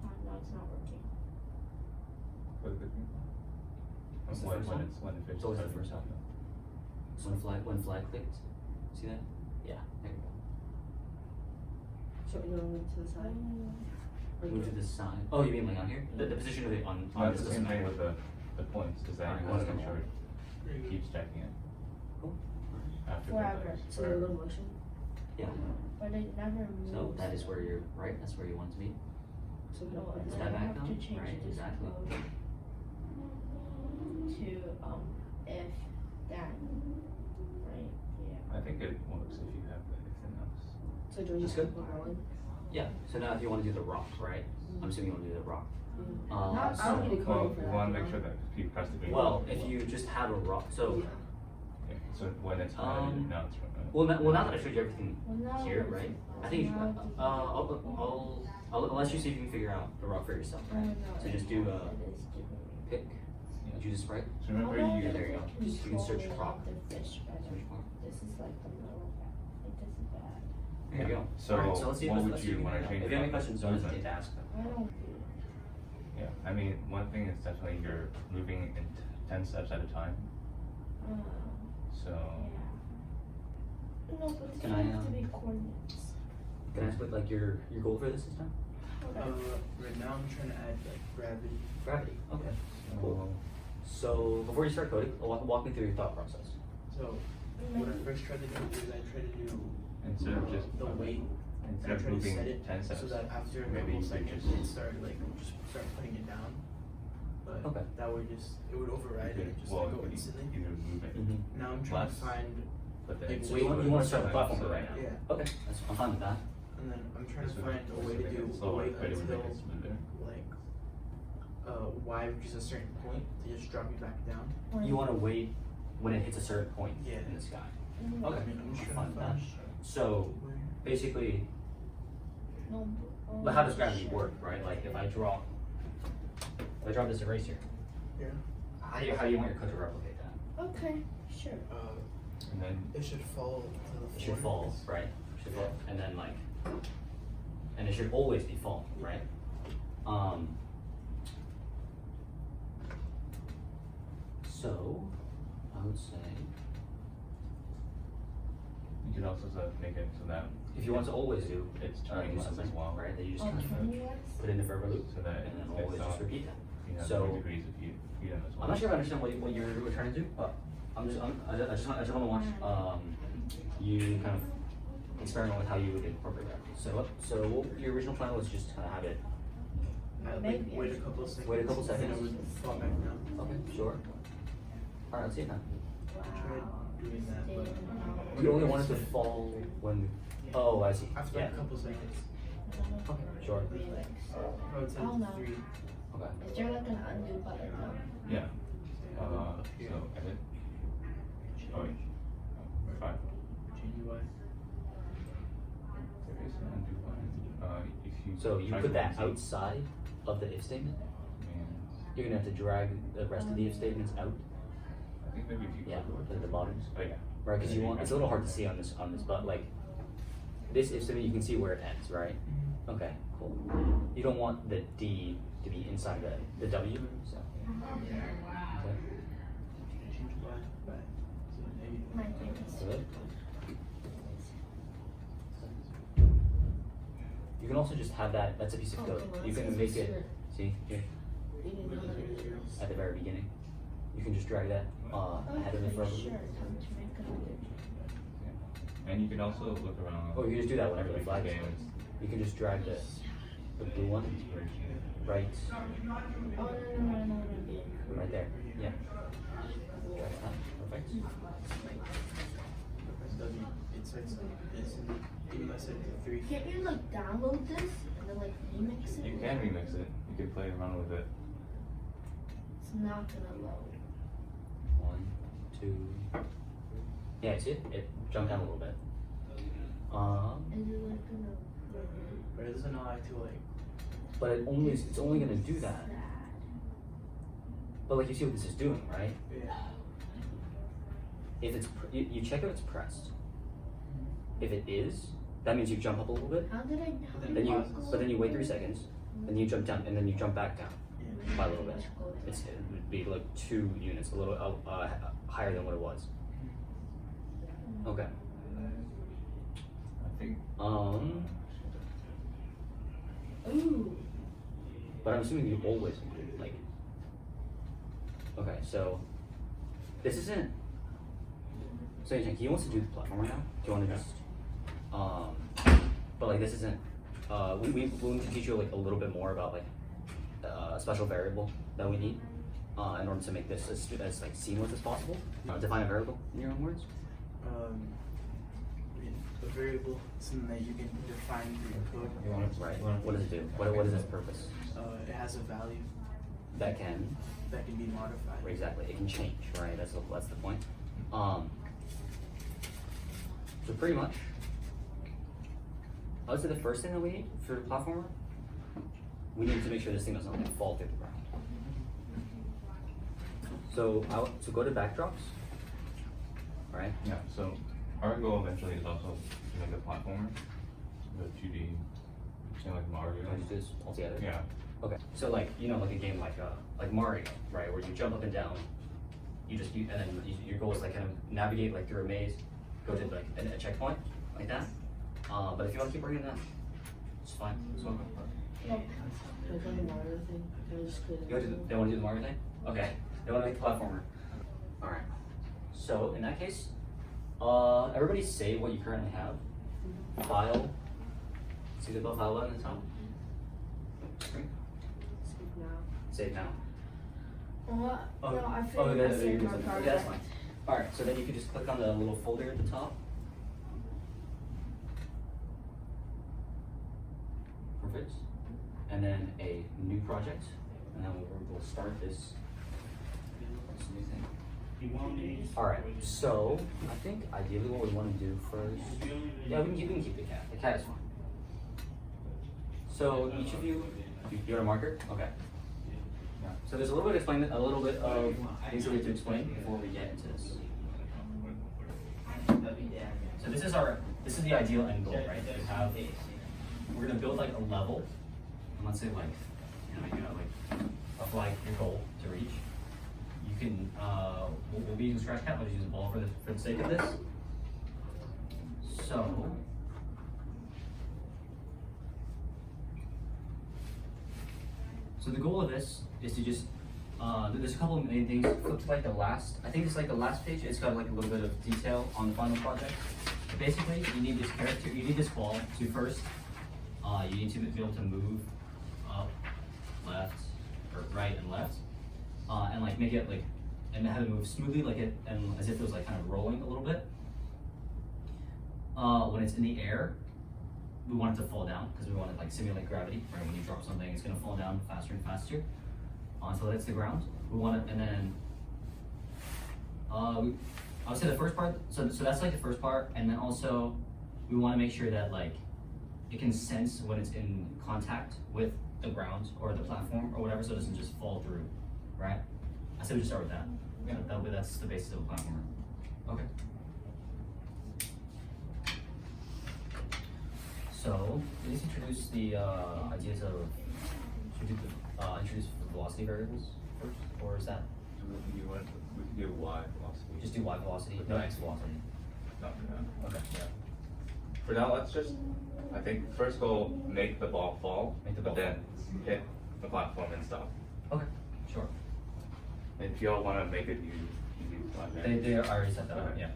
Speaker 3: Oh, no, it's not working.
Speaker 4: Click the green button.
Speaker 1: What's the
Speaker 4: When
Speaker 1: first one?
Speaker 4: when it
Speaker 1: It's always the
Speaker 4: finishes
Speaker 1: first one. So when flag clicked, see that? Yeah, there you go.
Speaker 2: So you want to move to the side? Or
Speaker 1: Move to the side. Oh, you mean like on here? The position of it on
Speaker 4: That's
Speaker 1: this
Speaker 4: the same
Speaker 1: doesn't
Speaker 4: thing
Speaker 1: matter.
Speaker 4: with the points, is that
Speaker 1: Alright,
Speaker 4: you want to
Speaker 1: let's
Speaker 4: make
Speaker 1: go.
Speaker 4: sure it keeps checking it
Speaker 1: Cool.
Speaker 4: after
Speaker 3: Forever.
Speaker 2: So the little motion?
Speaker 1: Yeah.
Speaker 3: But it never moves.
Speaker 1: So that is where you're right. That's where you want to be.
Speaker 2: So we
Speaker 3: No,
Speaker 2: don't want
Speaker 1: Is
Speaker 3: I
Speaker 1: that
Speaker 2: that.
Speaker 1: back
Speaker 3: have
Speaker 1: now?
Speaker 3: to change
Speaker 1: Right,
Speaker 3: this
Speaker 1: exactly.
Speaker 3: code to if then, right? Yeah.
Speaker 4: I think it works if you have everything else.
Speaker 2: So do we just
Speaker 1: That's
Speaker 2: keep
Speaker 1: good.
Speaker 2: going?
Speaker 1: Yeah. So now if you want to do the rock, right? I'm assuming you want to do the rock.
Speaker 3: Not-
Speaker 2: I don't need a
Speaker 1: So,
Speaker 2: code
Speaker 4: Well,
Speaker 2: for
Speaker 4: you
Speaker 2: that.
Speaker 4: want to
Speaker 2: you
Speaker 4: make
Speaker 2: know?
Speaker 4: sure that you press the green
Speaker 1: well,
Speaker 4: button.
Speaker 1: if you just have a rock, so
Speaker 2: Yeah.
Speaker 4: Okay, so when it's highlighted, now it's
Speaker 1: well now that I showed you everything
Speaker 3: Well, now
Speaker 1: here,
Speaker 3: it's-
Speaker 1: right? I think I'll unless you see if you can figure out the rock for yourself,
Speaker 3: No,
Speaker 1: right?
Speaker 3: no,
Speaker 1: So
Speaker 3: it-
Speaker 1: just do
Speaker 3: it is doing.
Speaker 1: pick. Choose a sprite.
Speaker 4: So remember
Speaker 3: How
Speaker 4: you,
Speaker 3: about
Speaker 1: there you go.
Speaker 3: if
Speaker 1: Just you can search
Speaker 3: control
Speaker 1: prop.
Speaker 3: the fish better?
Speaker 1: Search prop.
Speaker 3: This is like the middle. Like this is bad.
Speaker 1: There you go.
Speaker 4: So
Speaker 1: Alright, so let's see
Speaker 4: what
Speaker 1: if
Speaker 4: would
Speaker 1: let's
Speaker 4: you
Speaker 1: see
Speaker 4: wanna
Speaker 1: if
Speaker 4: change
Speaker 1: you have any
Speaker 4: about
Speaker 1: questions, don't
Speaker 4: movement?
Speaker 1: hesitate to ask them.
Speaker 3: I don't.
Speaker 4: yeah, I mean, one thing is definitely you're moving in 10 steps at a time, so,
Speaker 3: Yeah. No, but it
Speaker 1: Can
Speaker 3: has
Speaker 1: I,
Speaker 3: to be coordinates.
Speaker 1: Can I ask what like your goal for this time?
Speaker 5: Right now I'm trying to add like gravity.
Speaker 1: Gravity. Okay.
Speaker 4: so
Speaker 1: So before you start coding, walk me through your thought process.
Speaker 5: So what I first tried to do is I tried to do
Speaker 4: instead of just,
Speaker 5: the weight.
Speaker 4: instead
Speaker 5: I
Speaker 4: of
Speaker 5: tried to
Speaker 4: moving
Speaker 5: set it
Speaker 4: 10 steps,
Speaker 5: so that after a
Speaker 4: maybe
Speaker 5: couple
Speaker 4: you could
Speaker 5: seconds
Speaker 4: just,
Speaker 5: it started like just start putting it down. But
Speaker 1: Okay.
Speaker 5: that would just it would override it and just
Speaker 4: well,
Speaker 5: like,
Speaker 4: you
Speaker 5: go
Speaker 4: could
Speaker 5: instantly.
Speaker 4: either move it
Speaker 5: Now I'm trying
Speaker 4: less,
Speaker 5: to find
Speaker 4: but then.
Speaker 5: like,
Speaker 1: So
Speaker 5: wait,
Speaker 1: you want to start the
Speaker 4: so
Speaker 1: platform
Speaker 4: that-
Speaker 1: right now?
Speaker 5: Yeah.
Speaker 1: Okay, I'm fine with that.
Speaker 5: and then I'm trying to
Speaker 4: so
Speaker 5: find a way to
Speaker 4: make
Speaker 5: do
Speaker 4: it slower,
Speaker 5: wait
Speaker 4: but it would
Speaker 5: until
Speaker 4: make it smoother.
Speaker 5: like y reaches a certain point to just drop me back down.
Speaker 1: You want to wait when it hits a certain point
Speaker 5: Yeah.
Speaker 1: in the sky.
Speaker 3: Mhm.
Speaker 1: Okay,
Speaker 5: I mean, I'm just
Speaker 1: I'm
Speaker 5: trying
Speaker 1: fine
Speaker 5: to
Speaker 1: with that.
Speaker 5: find
Speaker 1: So basically,
Speaker 3: No,
Speaker 1: but how does gravity work, right? Like if I drop this eraser,
Speaker 5: yeah.
Speaker 1: how do you want your code to replicate that?
Speaker 3: Okay, sure.
Speaker 4: And then,
Speaker 5: It should fall to the floor.
Speaker 1: It should fall, right? It should fall, and then like, and it should always be falling, right? So I would say
Speaker 4: you could also make it so that
Speaker 1: if you want to always do
Speaker 4: it's
Speaker 1: do
Speaker 4: turning less
Speaker 1: something,
Speaker 4: as well,
Speaker 1: right? That you just
Speaker 3: Oh,
Speaker 1: kind of
Speaker 3: turning less?
Speaker 1: put it in the forever loop,
Speaker 4: so that
Speaker 1: and then
Speaker 4: it's
Speaker 1: always just repeat that.
Speaker 4: you have
Speaker 1: So-
Speaker 4: more degrees of freedom as well.
Speaker 1: I'm not sure if I understand what you're trying to do, but I just want to watch you kind of experiment with how you would incorporate that. So what your original plan was just kind of have it.
Speaker 5: I like
Speaker 3: Maybe I
Speaker 5: wait a
Speaker 3: should-
Speaker 5: couple of seconds.
Speaker 1: Wait a couple
Speaker 5: And
Speaker 1: seconds.
Speaker 5: it would fall back down.
Speaker 1: Okay, sure. All right, let's see it now.
Speaker 5: I tried doing that, but
Speaker 1: You only want it to fall when. Oh, I see.
Speaker 5: after
Speaker 1: Yeah.
Speaker 5: like a couple seconds.
Speaker 1: Okay, sure.
Speaker 3: Maybe like so.
Speaker 5: I would say
Speaker 3: I don't know.
Speaker 5: 3.
Speaker 1: Okay.
Speaker 3: Is there like an undo button? No.
Speaker 4: Yeah,
Speaker 5: Up here.
Speaker 4: so edit, oh wait, 5,
Speaker 5: Change UI.
Speaker 4: there is an undo button, if you.
Speaker 1: So you
Speaker 4: try
Speaker 1: put
Speaker 4: to
Speaker 1: that
Speaker 4: undo-
Speaker 1: outside of the if statement.
Speaker 4: and
Speaker 1: You're gonna have to drag the rest of the if statements out.
Speaker 4: I think maybe if you.
Speaker 1: Yeah,
Speaker 4: click
Speaker 1: at the bottom.
Speaker 4: Oh yeah.
Speaker 1: Right, because you want, it's a little hard to see on this, but like, this if statement, you can see where it ends, right? Okay, cool. You don't want the D to be inside the W, so. Okay,
Speaker 5: Change UI back to negative.
Speaker 3: My goodness.
Speaker 1: good. You can also just have that's a piece of
Speaker 2: Oh,
Speaker 1: code.
Speaker 2: come on,
Speaker 1: You
Speaker 2: it
Speaker 1: can
Speaker 2: says
Speaker 1: make
Speaker 2: it's
Speaker 1: it,
Speaker 2: here.
Speaker 1: see, here,
Speaker 2: You didn't know how to do this.
Speaker 1: at the very beginning. You can just drag that, ahead of the forever
Speaker 3: Sure,
Speaker 1: loop.
Speaker 3: time to make another.
Speaker 4: And you can also look around.
Speaker 1: Or you can just do that whenever the flag is
Speaker 4: games.
Speaker 1: clicked. You can just drag the blue one, right,
Speaker 3: Oh, no.
Speaker 1: right there, yeah. Drag that, perfect.
Speaker 5: Press W, it So it's even though I said it's a 3.
Speaker 3: Can't you like download this and then like remix it?
Speaker 4: You can remix it. You can play around with it.
Speaker 3: It's not gonna load.
Speaker 1: 1, 2. Yeah, see it? It jumped down a little bit.
Speaker 3: Is it like gonna load?
Speaker 5: But it doesn't know how to like.
Speaker 1: But it's only gonna do that. But like you see what this is doing, right?
Speaker 5: Yeah.
Speaker 1: If it's you check if it's pressed. If it is, that means you jump up a little bit.
Speaker 3: How did I?
Speaker 1: But then you wait 3 seconds, then you jump down, and then you jump back down
Speaker 5: Yeah.
Speaker 1: by a little bit. It would be like 2 units, a little higher than what it was. Okay.
Speaker 4: I think.
Speaker 3: Ooh.
Speaker 1: But I'm assuming you always like. Okay, so this isn't. So he wants to do the platformer now. Do you want to just? But like this isn't. We need to teach you like a little bit more about like a special variable that we need in order to make this as like seamless as possible. Define a variable in your own words.
Speaker 5: I mean, a variable, something that you can define through your code.
Speaker 4: You want to
Speaker 1: Right. What does it do? What is its purpose?
Speaker 5: It has a value
Speaker 1: That can.
Speaker 5: that can be modified.
Speaker 1: Exactly. It can change. Right. That's the point. So pretty much, I would say the first thing that we need for the platformer, we need to make sure this thing doesn't like fall through the ground. So go to backdrops. Right.
Speaker 4: Yeah. So our goal eventually is also to make a platformer, the 2D, like Mario.
Speaker 1: You want to do this all together?
Speaker 4: Yeah.
Speaker 1: Okay. So like like a game like Mario, right, where you jump up and down. And then your goal is like kind of navigate like through a maze, go to like a checkpoint like that. But if you want to keep bringing that, it's fine. It's fine.
Speaker 2: Can I play the Mario thing? Can I just create
Speaker 1: They want to do the Mario thing? Okay. They want to make the platformer. All right. So in that case, everybody save what you currently have. File. See the file button at the top? Screen.
Speaker 2: Speak now.
Speaker 1: Save now.
Speaker 3: What?
Speaker 1: Oh,
Speaker 3: No, I
Speaker 1: oh,
Speaker 3: figured
Speaker 1: that-
Speaker 3: I saved
Speaker 1: you're
Speaker 3: my
Speaker 1: good.
Speaker 3: project.
Speaker 1: Yeah, that's fine. All right. So then you could just click on the little folder at the top. Perfect. And then a new project, and then we'll start this new thing. All right. So I think ideally what we want to do first. Yeah, we can keep the cat. The cat is fine. So each of you want a marker? Okay. Yeah. So there's a little bit of things that we have to explain before we get into this. So this is the ideal end goal, right? That we have. We're gonna build like a level, and let's say like of like your goal to reach. You can we'll be using scratch cat. We'll just use a ball for the sake of this. So the goal of this is to just there's a couple of main things. Flip to like the last. I think it's like the last page. It's got like a little bit of detail on the final project. But basically, you need this character. You need this ball to first. You need to be able to move up, left, or right and left, and like make it like, and have it move smoothly, like it, and as if it was like kind of rolling a little bit. When it's in the air, we want it to fall down because we want to like simulate gravity. Right, when you drop something, it's gonna fall down faster and faster until it hits the ground. We want it, and then I would say the first part. So that's like the first part, and then also we want to make sure that like it can sense when it's in contact with the ground or the platform or whatever, so it doesn't just fall through, right? I say we just start with that. Yeah, that's the basis of a platformer. Okay. So let's introduce the ideas of introduce velocity variables first, or is that
Speaker 4: We could do Y velocity.
Speaker 1: just do y velocity, no x velocity?
Speaker 4: Not for now.
Speaker 1: Okay.
Speaker 4: Yeah. For now, let's just. I think first goal, make the ball fall,
Speaker 1: Make the ball
Speaker 4: but then hit the platform and stop.
Speaker 1: Okay, sure.
Speaker 4: And if y'all want to make it, you do that.
Speaker 1: They already set that up.
Speaker 4: Okay.
Speaker 1: Yeah.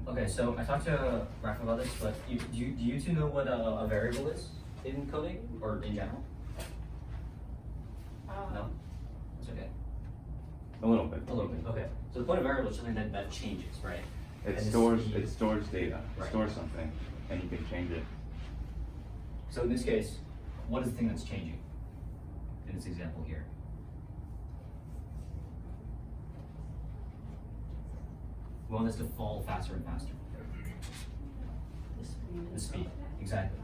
Speaker 1: Okay, so I talked to Raph about this, but do you two know what a variable is in coding or in general? No? That's okay.
Speaker 4: A little bit.
Speaker 1: A little bit, okay. So the point of variable is something that changes, right?
Speaker 4: It
Speaker 1: and the
Speaker 4: stores
Speaker 1: speed.
Speaker 4: data,
Speaker 1: Right.
Speaker 4: stores something, and you can change it.
Speaker 1: So in this case, what is the thing that's changing in this example here? We want this to fall faster and faster. The speed, exactly.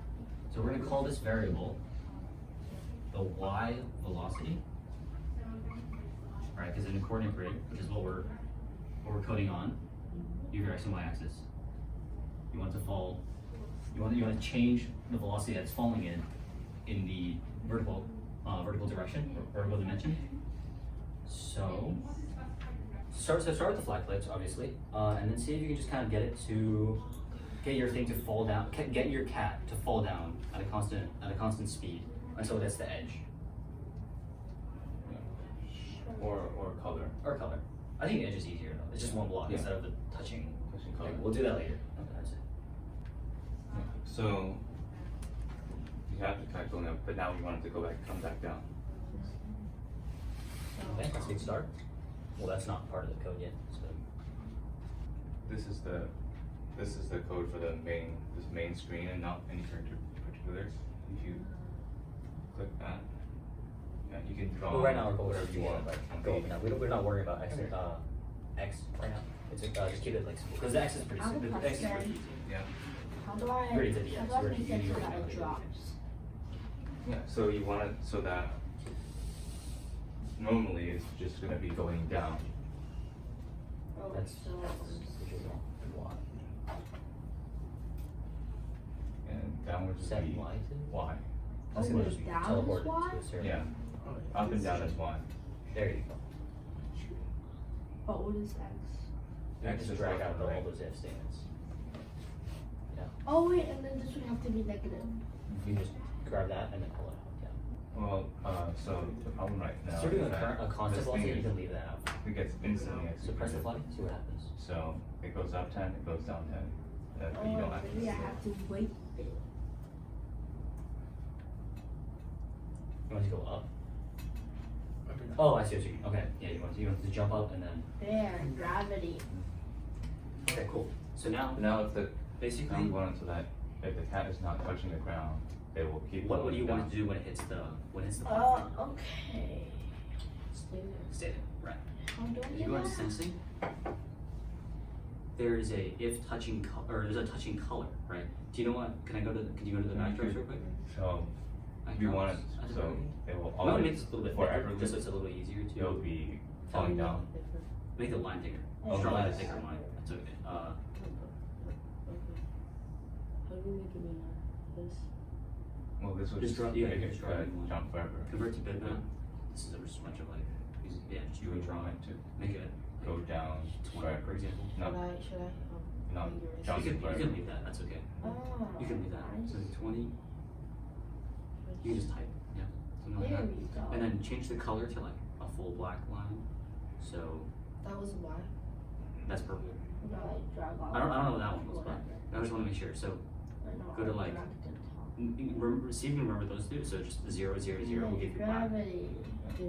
Speaker 1: So we're gonna call this variable the y velocity, right? Because in the coordinate grid, which is what we're coding on, you have your x and y axis. You want it to fall. You want to change the velocity that's falling in the vertical direction, or vertical dimension. So start with the flat plates, obviously, and then see if you can just kind of get your thing to fall down, get your cat to fall down at a constant speed until it hits the edge.
Speaker 4: Or color.
Speaker 1: Or color. I think the edge is easier though. It's just one block
Speaker 4: Yeah.
Speaker 1: instead of the touching.
Speaker 4: Color.
Speaker 1: Okay, we'll do that later. Okay, that's it.
Speaker 4: So you have the cat going up, but now we want it to come back down.
Speaker 1: Okay, that's a good start. Well, that's not part of the code yet. So
Speaker 4: This is the code for this main screen and not any particulars. If you click that, yeah, you can draw.
Speaker 1: well, right now we're going
Speaker 4: whatever you want.
Speaker 1: Go up now. We're not worrying about x right now. It's just keep it like simple because the x is pretty simple. The x is pretty easy.
Speaker 4: Yeah.
Speaker 3: How do I
Speaker 1: Already did the
Speaker 3: how
Speaker 1: X,
Speaker 3: do I
Speaker 1: already-
Speaker 3: make
Speaker 1: you
Speaker 3: it so
Speaker 1: already
Speaker 3: that
Speaker 1: know
Speaker 3: it
Speaker 1: the
Speaker 3: drops?
Speaker 4: Yeah. So you want it so that normally it's just gonna be going down.
Speaker 3: Oh,
Speaker 1: That's
Speaker 3: so
Speaker 4: And downwards would
Speaker 1: set
Speaker 4: be
Speaker 1: y to.
Speaker 4: Y.
Speaker 1: That's
Speaker 3: Oh,
Speaker 1: gonna
Speaker 3: wait,
Speaker 1: just
Speaker 3: down is
Speaker 1: teleport
Speaker 3: Y?
Speaker 1: to a certain.
Speaker 4: Yeah.
Speaker 5: Oh, yeah.
Speaker 4: Up and down is Y.
Speaker 1: There you go.
Speaker 3: but what is X?
Speaker 1: You
Speaker 4: X
Speaker 1: just
Speaker 4: is
Speaker 1: drag
Speaker 4: left
Speaker 1: out
Speaker 4: and
Speaker 1: all
Speaker 4: right.
Speaker 1: those if statements. Yeah.
Speaker 3: Oh wait, and then this would have to be negative.
Speaker 1: You just grab that and then pull it out. Yeah.
Speaker 4: Well, so the problem right now
Speaker 1: So you're
Speaker 4: is
Speaker 1: doing
Speaker 4: that
Speaker 1: a constant
Speaker 4: this
Speaker 1: velocity,
Speaker 4: thing
Speaker 1: you can leave that out.
Speaker 4: it gets instantly
Speaker 1: So press the
Speaker 4: executed.
Speaker 1: flooding, see what happens.
Speaker 4: So it goes up 10, it goes down 10. But you don't
Speaker 3: Oh,
Speaker 4: have to
Speaker 3: maybe I
Speaker 4: see it.
Speaker 3: have to wait a bit.
Speaker 1: You want to go up?
Speaker 5: Up and down.
Speaker 1: Oh, I see what you mean. Okay, yeah, you want to jump up and then.
Speaker 3: There, gravity.
Speaker 1: Okay, cool. So now,
Speaker 4: But now if the
Speaker 1: basically,
Speaker 4: now we want it so that if the cat is not touching the ground, they will keep
Speaker 1: what do
Speaker 4: going
Speaker 1: you
Speaker 4: down.
Speaker 1: want it to do when it hits the
Speaker 3: Oh,
Speaker 1: platform?
Speaker 3: okay. Stay there.
Speaker 1: Stay there, right?
Speaker 3: How do I
Speaker 1: If
Speaker 3: do
Speaker 1: you go into
Speaker 3: that?
Speaker 1: sensing, there is a if touching or there's a touching color, right? Do you know what? Can you go to the backdrops real quick?
Speaker 4: So if you want it,
Speaker 1: Backdrops?
Speaker 4: so it will
Speaker 1: I'm gonna make
Speaker 4: always
Speaker 1: this a little bit
Speaker 4: forever
Speaker 1: bigger, just so it's a little bit easier to.
Speaker 4: it'll be falling down.
Speaker 1: Make the line bigger.
Speaker 3: Oh,
Speaker 1: Just draw like a
Speaker 4: yes.
Speaker 1: thicker line. That's okay.
Speaker 2: How do we make it bigger? This?
Speaker 4: Well, this will
Speaker 1: Just
Speaker 4: just
Speaker 1: draw-
Speaker 4: make
Speaker 1: yeah,
Speaker 4: it
Speaker 1: just draw it.
Speaker 4: jump forever.
Speaker 1: Convert to bitmap. This is a bunch of like, yeah, just
Speaker 4: You would
Speaker 1: draw
Speaker 4: want
Speaker 1: it.
Speaker 4: it to
Speaker 1: Make it
Speaker 4: go down
Speaker 1: 20, for
Speaker 4: forever.
Speaker 1: example.
Speaker 4: No,
Speaker 2: Should I?
Speaker 4: no,
Speaker 2: figure it
Speaker 4: jump
Speaker 1: You can
Speaker 4: forever.
Speaker 1: leave that. That's okay.
Speaker 3: Oh,
Speaker 1: You can leave that. So
Speaker 3: nice.
Speaker 1: 20. You can just type. Yeah. Something like
Speaker 3: There
Speaker 1: that.
Speaker 3: we go.
Speaker 1: And then change the color to like a full black line. So
Speaker 2: That was why.
Speaker 1: that's purple.
Speaker 3: You gotta, like, drag
Speaker 1: I don't know what that one was, but I just want to make sure. So
Speaker 3: I know,
Speaker 1: go to,
Speaker 3: I'll
Speaker 1: like,
Speaker 3: drag it to the top.
Speaker 1: see if you can remember those two. So just 0, 0, 0 will give you black.
Speaker 3: Gravity.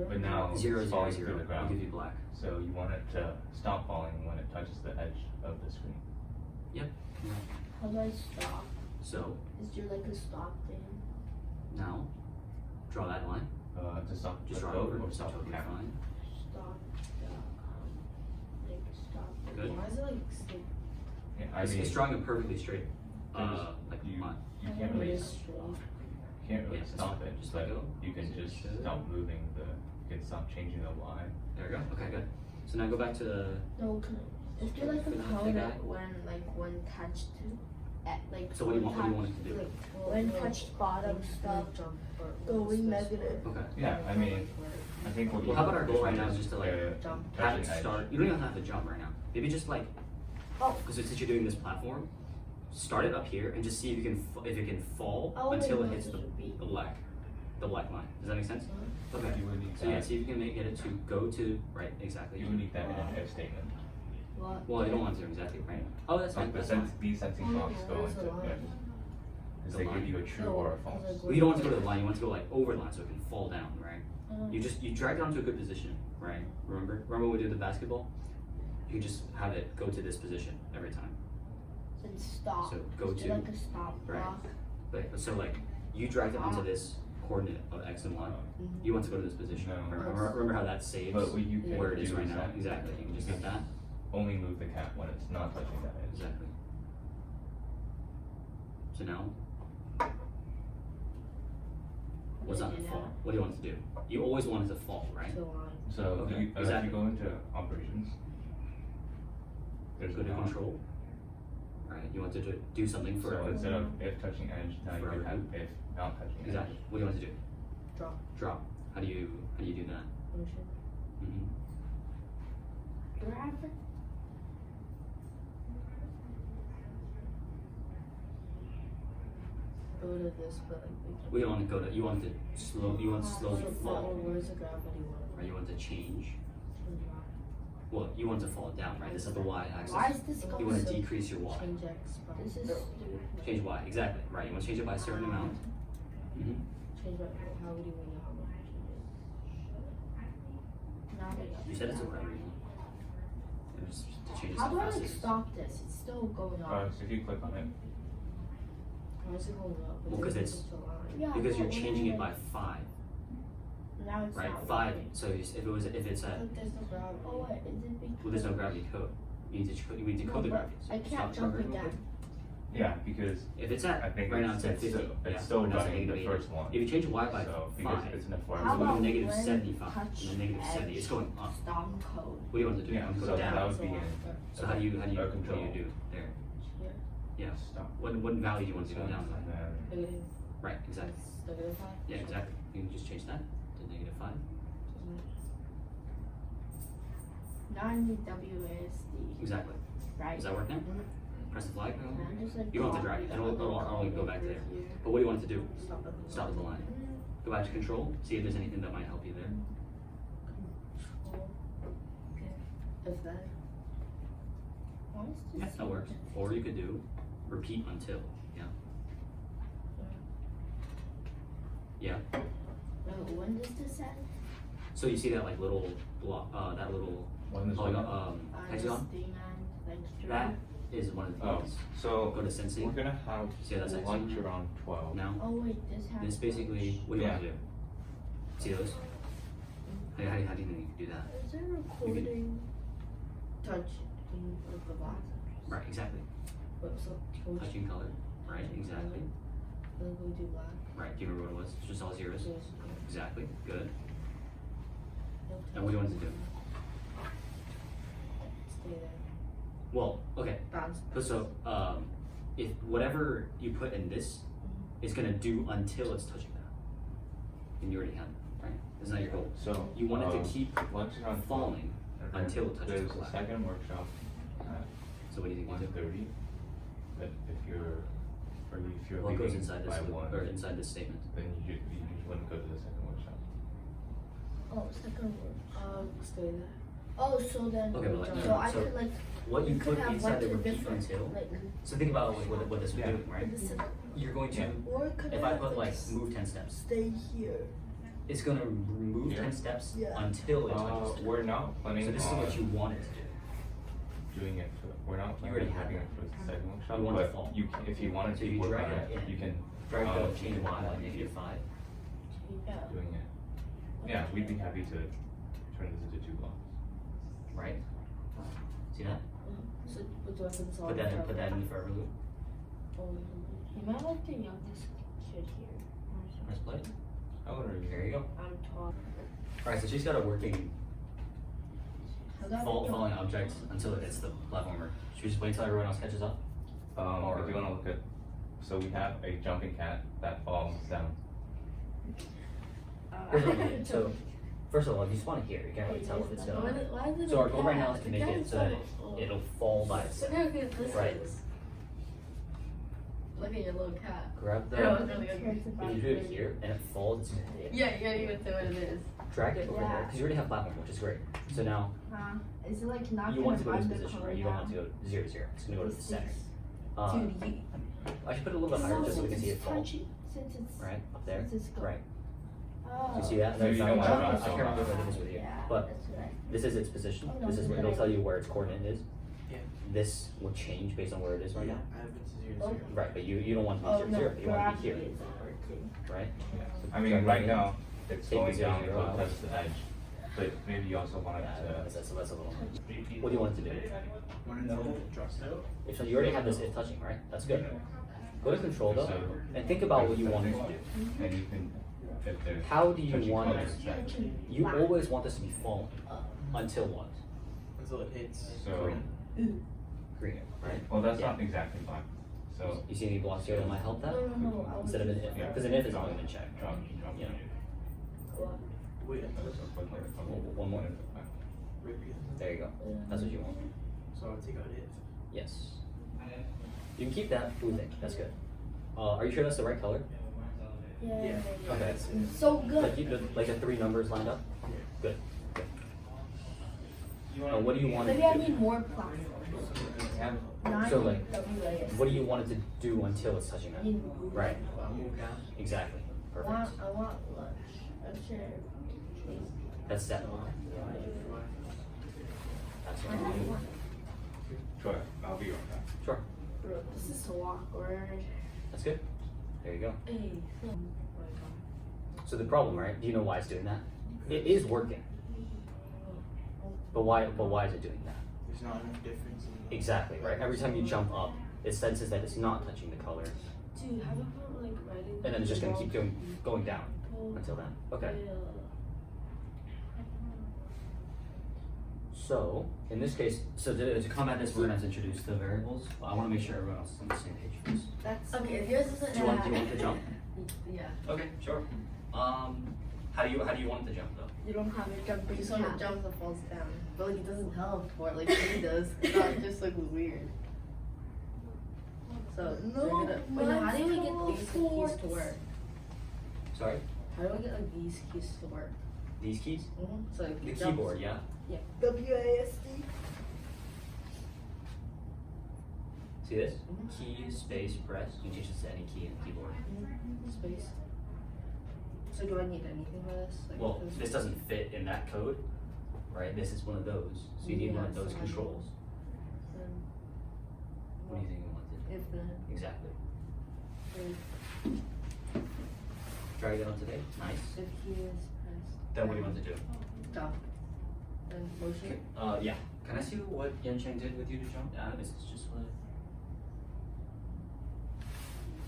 Speaker 4: But now
Speaker 1: 0,
Speaker 4: it's
Speaker 1: 0,
Speaker 4: falling
Speaker 1: 0
Speaker 4: through the
Speaker 1: will
Speaker 4: ground.
Speaker 1: give you black.
Speaker 4: So you want it to stop falling when it touches the edge of the screen.
Speaker 1: Yep.
Speaker 3: How do I stop?
Speaker 1: So
Speaker 3: Is there like a stop thing?
Speaker 1: now draw that line.
Speaker 4: To stop
Speaker 1: Just
Speaker 4: the
Speaker 1: draw it
Speaker 4: code
Speaker 1: over.
Speaker 4: or
Speaker 1: It's
Speaker 4: stop the
Speaker 1: totally
Speaker 4: camera.
Speaker 1: fine.
Speaker 3: Stop the, like, stop the.
Speaker 1: Good.
Speaker 2: Why is it like stick?
Speaker 4: Yeah, I
Speaker 1: It's,
Speaker 4: mean,
Speaker 1: it's drawing a perfectly straight,
Speaker 4: There's-
Speaker 1: like
Speaker 4: you-
Speaker 1: line.
Speaker 4: you can't really,
Speaker 2: It is
Speaker 4: you
Speaker 2: straight.
Speaker 4: can't really
Speaker 1: Yeah, it's
Speaker 4: stop
Speaker 1: fine.
Speaker 4: it,
Speaker 1: Just
Speaker 4: but
Speaker 1: let go.
Speaker 4: you can
Speaker 1: As it
Speaker 4: just
Speaker 1: should.
Speaker 4: stop moving you can stop changing the line.
Speaker 1: There we go. Okay, good. So now go back to the.
Speaker 3: No, is there like a
Speaker 1: For the
Speaker 3: code
Speaker 1: guy?
Speaker 3: when touched at like
Speaker 1: So what do you want? What do you want it to do?
Speaker 3: when touched bottom stop going negative?
Speaker 1: Okay.
Speaker 4: Yeah, I mean, I think what
Speaker 1: Well, how about our goal right now is just to, like,
Speaker 2: jump.
Speaker 1: Have
Speaker 4: touch
Speaker 1: it
Speaker 4: an edge.
Speaker 1: start. You don't even have to jump right now. Maybe just like.
Speaker 3: Oh.
Speaker 1: Because since you're doing this platform, start it up here and just see if you can if it can fall
Speaker 3: Oh,
Speaker 1: until
Speaker 3: wait,
Speaker 1: it
Speaker 3: no,
Speaker 1: hits
Speaker 3: this would be-
Speaker 1: the black line. Does that make sense? Okay.
Speaker 4: You would need
Speaker 1: So yeah,
Speaker 4: that,
Speaker 1: see if you can get it to go to right exactly.
Speaker 4: you would need that in an if statement.
Speaker 3: What?
Speaker 1: Well, you don't want to exactly right. Oh, that's fine.
Speaker 4: Like the
Speaker 1: That's fine.
Speaker 4: these sensing blocks go
Speaker 2: where's
Speaker 4: into
Speaker 2: the line?
Speaker 4: if. Because they
Speaker 1: The
Speaker 4: give you a true or a false.
Speaker 1: Well, you don't want to go to the line. You want to go like over the line so it can fall down, right?
Speaker 3: Oh.
Speaker 1: You drag it onto a good position, right? Remember when we did the basketball? you just have it go to this position every time.
Speaker 3: Then stop.
Speaker 1: So go
Speaker 3: Just do
Speaker 1: to-
Speaker 3: like a stop
Speaker 1: right.
Speaker 3: block.
Speaker 1: So like you dragged it onto this coordinate of x and y. You want to go to this position.
Speaker 4: No.
Speaker 1: Remember how that saves
Speaker 4: But what you can
Speaker 1: where it is
Speaker 4: do
Speaker 1: right
Speaker 4: is
Speaker 1: now?
Speaker 4: that
Speaker 1: Exactly. You can just
Speaker 4: you
Speaker 1: hit that.
Speaker 4: only move the cat when it's not touching that edge.
Speaker 1: Exactly. So now, what's
Speaker 3: Did
Speaker 1: on
Speaker 3: I
Speaker 1: the
Speaker 3: do
Speaker 1: fall?
Speaker 3: that?
Speaker 1: What do you want it to do? You always want it to fall, right?
Speaker 2: To line.
Speaker 4: So
Speaker 1: Okay,
Speaker 4: if
Speaker 1: exactly.
Speaker 4: you go into operations, there's
Speaker 1: Go to
Speaker 4: a
Speaker 1: control. Right. You want to do something for
Speaker 4: So instead of if touching edge, now you
Speaker 1: For
Speaker 4: can have
Speaker 1: everything.
Speaker 4: if not touching edge.
Speaker 1: exactly. What do you want to do?
Speaker 2: Drop.
Speaker 1: Drop. How do you do that?
Speaker 2: Motion.
Speaker 1: Mm-hmm.
Speaker 3: Grab.
Speaker 2: Go to this, but like we can.
Speaker 1: We don't want to go to. You want to slow. You want to slowly
Speaker 2: So
Speaker 1: fall.
Speaker 2: where's the gravity one?
Speaker 1: Right. You want to change.
Speaker 2: Change Y.
Speaker 1: Well, you want to fall down, right? This is the y-axis.
Speaker 3: Why is this
Speaker 1: You
Speaker 3: going
Speaker 1: want to
Speaker 3: so?
Speaker 1: decrease your y.
Speaker 2: Change X by.
Speaker 3: This is stupid.
Speaker 1: Change y. Exactly. Right. You want to change it by a certain amount. Mm-hmm.
Speaker 2: Change by. How would you know how much to change it?
Speaker 3: Now they got
Speaker 1: You said it's a
Speaker 3: that.
Speaker 1: whatever you want. It was just to change it
Speaker 3: How
Speaker 1: so
Speaker 3: do I
Speaker 1: fast
Speaker 3: like
Speaker 1: as-
Speaker 3: stop this? It's still going on.
Speaker 4: If you click on it,
Speaker 2: Why is it going up?
Speaker 1: Well, 'cause
Speaker 2: It's
Speaker 1: it's-
Speaker 2: a line.
Speaker 3: Yeah,
Speaker 1: Because you're
Speaker 3: but
Speaker 1: changing it
Speaker 3: when
Speaker 1: by 5,
Speaker 3: now it's
Speaker 1: right?
Speaker 3: not
Speaker 1: 5.
Speaker 3: working.
Speaker 1: So if it's at
Speaker 2: But there's no gravity.
Speaker 3: Oh wait, is it because?
Speaker 1: well, there's no gravity code. You need to code the
Speaker 3: No, but
Speaker 1: gravity. So
Speaker 3: I
Speaker 1: stop
Speaker 3: can't jump
Speaker 1: real
Speaker 3: again.
Speaker 1: quick.
Speaker 4: yeah, because
Speaker 1: If it's
Speaker 4: I
Speaker 1: at
Speaker 4: think
Speaker 1: right now it's at 50.
Speaker 4: it's still
Speaker 1: and that's
Speaker 4: running the
Speaker 1: negative 80.
Speaker 4: first one.
Speaker 1: If you change y by
Speaker 4: So because
Speaker 1: 5,
Speaker 4: it's in a
Speaker 1: it's
Speaker 4: four.
Speaker 3: How
Speaker 1: going to
Speaker 3: about
Speaker 1: negative
Speaker 3: when
Speaker 1: 75
Speaker 3: touch
Speaker 1: and then negative 70. It's
Speaker 3: edge?
Speaker 1: going up.
Speaker 3: Stop code.
Speaker 1: What do you want to do?
Speaker 4: Yeah,
Speaker 1: You want to
Speaker 4: so
Speaker 1: go
Speaker 4: that
Speaker 1: down.
Speaker 4: would be in
Speaker 1: So how do you
Speaker 4: a
Speaker 1: what do
Speaker 4: control.
Speaker 1: you do there?
Speaker 2: Here.
Speaker 1: Yeah.
Speaker 4: Stop.
Speaker 1: What value do you want to go down by?
Speaker 4: And then
Speaker 2: Negative.
Speaker 1: Right. Exactly.
Speaker 2: It's negative 5.
Speaker 1: Yeah. Exactly. You can just change that to negative 5.
Speaker 3: Now I need WASD.
Speaker 1: Exactly.
Speaker 3: Right.
Speaker 1: Does that work now? Press the flag.
Speaker 3: And I'm just like.
Speaker 1: You don't have to drag it. It'll only go back there. But what do you want it to do?
Speaker 2: Stop at the
Speaker 1: Stop at the line. Go back to control. See if there's anything that might help you there.
Speaker 2: Control. Okay. If that.
Speaker 3: Why is
Speaker 1: Yeah,
Speaker 3: this
Speaker 1: that works. Or you could do repeat until. Yeah. Yeah.
Speaker 3: No, when does this end?
Speaker 1: So you see that like little block, that little
Speaker 4: when this
Speaker 1: polygon,
Speaker 4: one.
Speaker 1: hexagon? That is one of the
Speaker 4: Oh,
Speaker 1: things.
Speaker 4: so
Speaker 1: Go to sensing.
Speaker 4: we're gonna have
Speaker 1: See how that's
Speaker 4: lunch
Speaker 1: hexagon?
Speaker 4: around 12.
Speaker 1: Now,
Speaker 3: Oh wait, this has.
Speaker 1: this basically, what do you want to do? See those? How do you think you can do that?
Speaker 3: Is there recording?
Speaker 2: Touch in with the box.
Speaker 1: Right, exactly.
Speaker 2: But so touch.
Speaker 1: Touching color. Right, exactly.
Speaker 2: Then go do black.
Speaker 1: Right, do you remember what it was? It's just all zeros.
Speaker 2: Yes.
Speaker 1: Exactly, good. And what do you want it to do?
Speaker 2: Stay there.
Speaker 1: Well, okay,
Speaker 2: Bounce.
Speaker 1: so, if whatever you put in this is gonna do until it's touching that. And you already have it, right? Isn't that your goal?
Speaker 4: So
Speaker 1: You want it to keep
Speaker 4: lunch around 12.
Speaker 1: falling
Speaker 4: Okay.
Speaker 1: until it touches
Speaker 4: There's
Speaker 1: the
Speaker 4: a
Speaker 1: black.
Speaker 4: second workshop at
Speaker 1: So what do you think you do?
Speaker 4: 1:30. But if you're
Speaker 1: What goes
Speaker 4: leaving
Speaker 1: inside
Speaker 4: by
Speaker 1: this loop,
Speaker 4: 1,
Speaker 1: or inside this statement?
Speaker 4: then you wouldn't go to the second workshop.
Speaker 3: Oh, second word.
Speaker 2: Stay there.
Speaker 3: Oh, so then.
Speaker 1: Okay, but like,
Speaker 3: so
Speaker 1: no,
Speaker 3: I
Speaker 1: so
Speaker 3: could like.
Speaker 1: What you
Speaker 3: could
Speaker 1: put
Speaker 3: have
Speaker 1: inside the
Speaker 3: like
Speaker 1: repeat
Speaker 3: different,
Speaker 1: until,
Speaker 3: like.
Speaker 1: so think about like what this would
Speaker 4: Yeah.
Speaker 1: do, right?
Speaker 3: This is-
Speaker 1: You're going to,
Speaker 4: Yeah.
Speaker 3: Or could
Speaker 1: if
Speaker 3: I
Speaker 1: I
Speaker 3: have,
Speaker 1: put like
Speaker 3: s-
Speaker 1: move 10 steps,
Speaker 3: Stay here.
Speaker 1: it's gonna move
Speaker 4: Here?
Speaker 1: 10 steps
Speaker 3: Yeah.
Speaker 1: until it touches the
Speaker 4: We're not planning
Speaker 1: So this is
Speaker 4: on
Speaker 1: what you want it to do.
Speaker 4: doing it for. We're not
Speaker 1: You already
Speaker 4: planning on
Speaker 1: have
Speaker 4: having
Speaker 1: it.
Speaker 4: it for the second workshop.
Speaker 1: You want the
Speaker 4: but
Speaker 1: fall.
Speaker 4: you if you wanted
Speaker 1: So
Speaker 4: to
Speaker 1: you
Speaker 4: work
Speaker 1: drag
Speaker 4: on
Speaker 1: it
Speaker 4: it,
Speaker 1: in.
Speaker 4: you can
Speaker 1: Drag the
Speaker 4: um,
Speaker 1: change y like negative 5.
Speaker 3: Yeah.
Speaker 4: doing it. Yeah, we'd be happy to turn this into 2 blocks.
Speaker 1: Right? See that?
Speaker 2: So what do I console?
Speaker 1: Put that in the forever loop.
Speaker 3: You might like the youngest kid here.
Speaker 1: Press play.
Speaker 4: How old are you?
Speaker 1: There you go.
Speaker 3: I'm tall.
Speaker 1: Alright, so she's got a working
Speaker 3: I got
Speaker 1: falling object until it hits the platformer. Should we just wait until everyone else catches up? Or-
Speaker 4: If you want to look at, so we have a jumping cat that falls down.
Speaker 1: Here's what I'm doing. So, first of all, if you spawn it here, you can't really tell if it's
Speaker 2: Why
Speaker 1: gonna.
Speaker 2: is it
Speaker 1: So
Speaker 2: a
Speaker 1: our goal right
Speaker 2: cat?
Speaker 1: now is to
Speaker 2: The
Speaker 1: make
Speaker 2: cat
Speaker 1: it
Speaker 2: is
Speaker 1: so that
Speaker 2: so-
Speaker 1: it'll fall by itself.
Speaker 2: Look how good this
Speaker 1: Right.
Speaker 2: is. Look at your little cat.
Speaker 1: Grab the.
Speaker 2: Yeah, it's really good.
Speaker 1: If you do it here and it falls, it's gonna hit.
Speaker 2: Yeah, you gotta even say what it is.
Speaker 1: Drag it over there because you already have platform, which is great. So now
Speaker 3: Is it like not
Speaker 1: you want to go to
Speaker 3: find
Speaker 1: this
Speaker 3: the
Speaker 1: position,
Speaker 3: color
Speaker 1: right? You don't
Speaker 3: now?
Speaker 1: want to go 0, 0. It's gonna go to the center.
Speaker 3: Dude,
Speaker 1: I should put it a little bit higher just so we can see it fall.
Speaker 3: Since it's
Speaker 1: Right up there.
Speaker 3: Since it's
Speaker 1: Right.
Speaker 3: Oh.
Speaker 1: You see that?
Speaker 4: Maybe
Speaker 1: There's
Speaker 4: you
Speaker 1: that
Speaker 4: don't
Speaker 1: one.
Speaker 4: have
Speaker 1: I can't remember if I did this with you,
Speaker 3: Yeah,
Speaker 1: but
Speaker 3: that's right.
Speaker 1: this is its position.
Speaker 3: Oh, no,
Speaker 1: This is what
Speaker 3: but
Speaker 1: it'll
Speaker 3: I-
Speaker 1: tell you where its coordinate is.
Speaker 5: Yeah.
Speaker 1: This will change based on where it is right
Speaker 5: Yeah,
Speaker 1: now.
Speaker 5: I have it to 0,
Speaker 3: Oh.
Speaker 5: 0.
Speaker 1: Right, but you don't want to be
Speaker 3: Oh,
Speaker 1: 0,
Speaker 3: no,
Speaker 1: 0. You want to be
Speaker 3: gravity
Speaker 1: here,
Speaker 3: is working.
Speaker 1: right?
Speaker 4: Yeah.
Speaker 1: So
Speaker 4: I mean,
Speaker 1: drag
Speaker 4: right
Speaker 1: it in.
Speaker 4: now, it's
Speaker 1: Take the
Speaker 4: going
Speaker 1: 0,
Speaker 4: down
Speaker 1: 0 out.
Speaker 4: because the edge. But maybe you also want it
Speaker 1: That's a little. What do you want it to do?
Speaker 5: One and two drops down.
Speaker 1: If so, you already have this if touching, right? That's good. Go to control though, and think about what you want it to do.
Speaker 4: to. And you can, if there's.
Speaker 1: How do you
Speaker 4: touching
Speaker 1: want it?
Speaker 4: colors, that-
Speaker 1: You always want this to be falling until what?
Speaker 5: Until it hits
Speaker 4: So,
Speaker 5: green.
Speaker 1: Green, right?
Speaker 4: well, that's
Speaker 1: Yeah.
Speaker 4: not exactly black. So,
Speaker 1: You see any blocks here that might help that?
Speaker 3: No, I was
Speaker 1: Instead of an if,
Speaker 4: Yeah.
Speaker 1: because an if is always been checked.
Speaker 4: drop.
Speaker 1: You know.
Speaker 3: What?
Speaker 5: Wait,
Speaker 1: One more.
Speaker 5: right here.
Speaker 1: There you go. That's what you want.
Speaker 5: So I'll take out it.
Speaker 1: Yes. You can keep that blue thing. That's good. Are you sure that's the right color?
Speaker 3: Yeah.
Speaker 1: Okay.
Speaker 3: So
Speaker 1: Like
Speaker 3: good.
Speaker 1: you, like the 3 numbers lined up. Good. Good. What do you want it
Speaker 3: Maybe I
Speaker 1: to do?
Speaker 3: need more platforms.
Speaker 1: So, like,
Speaker 3: WAS.
Speaker 1: What do you want it to do until it's touching that? Right.
Speaker 5: Move down.
Speaker 1: Exactly.
Speaker 3: I
Speaker 1: Perfect.
Speaker 3: want lunch. I'm sure.
Speaker 1: That's 7. That's what you do.
Speaker 4: Sure, I'll be right back.
Speaker 1: Sure.
Speaker 3: Bro, this is so awkward.
Speaker 1: That's good. There you go.
Speaker 3: Hey.
Speaker 1: So the problem, right? Do you know why it's doing that? It is working. But why is it doing that?
Speaker 5: There's not enough difference in
Speaker 1: Exactly, right? Every time you jump up, it senses that it's not touching the color.
Speaker 2: Dude, have you put like writing?
Speaker 1: And then it's just gonna keep going down until then. Okay. So, in this case, so to combat this, we're gonna have to introduce the variables. But I wanna make sure everyone else is on the same page first.
Speaker 3: That's okay. If yours isn't
Speaker 1: Do you want the jump?
Speaker 3: Yeah.
Speaker 1: Okay, sure. How do you want the jump though?
Speaker 3: You don't have your jumping.
Speaker 2: Just when it jumps and falls down. But like it doesn't teleport like he does. That just like weird. So
Speaker 3: No,
Speaker 2: they're gonna, wait, how do we get these keys to work?
Speaker 1: Sorry?
Speaker 2: How do we get like these keys to work?
Speaker 1: These keys?
Speaker 2: So like
Speaker 1: The
Speaker 2: it jumps.
Speaker 1: keyboard, yeah?
Speaker 3: WASD.
Speaker 1: See this?
Speaker 2: Mhm.
Speaker 1: Key, space, press. You can change this to any key in the keyboard.
Speaker 2: Space. So do I need anything for this? Like,
Speaker 1: Well,
Speaker 2: is-
Speaker 1: this doesn't fit in that code, right? This is one of those. So you need one of
Speaker 2: Yeah,
Speaker 1: those
Speaker 2: so I
Speaker 1: controls.
Speaker 2: then,
Speaker 1: What do you think you want to do?
Speaker 2: if then
Speaker 1: Exactly.
Speaker 2: if,
Speaker 1: Drag it onto there. Nice.
Speaker 2: if he is pressed.
Speaker 1: Then what do you want to do?
Speaker 2: Jump. And motion.
Speaker 1: Yeah. Can I see what Yancheng did with you to jump? This is just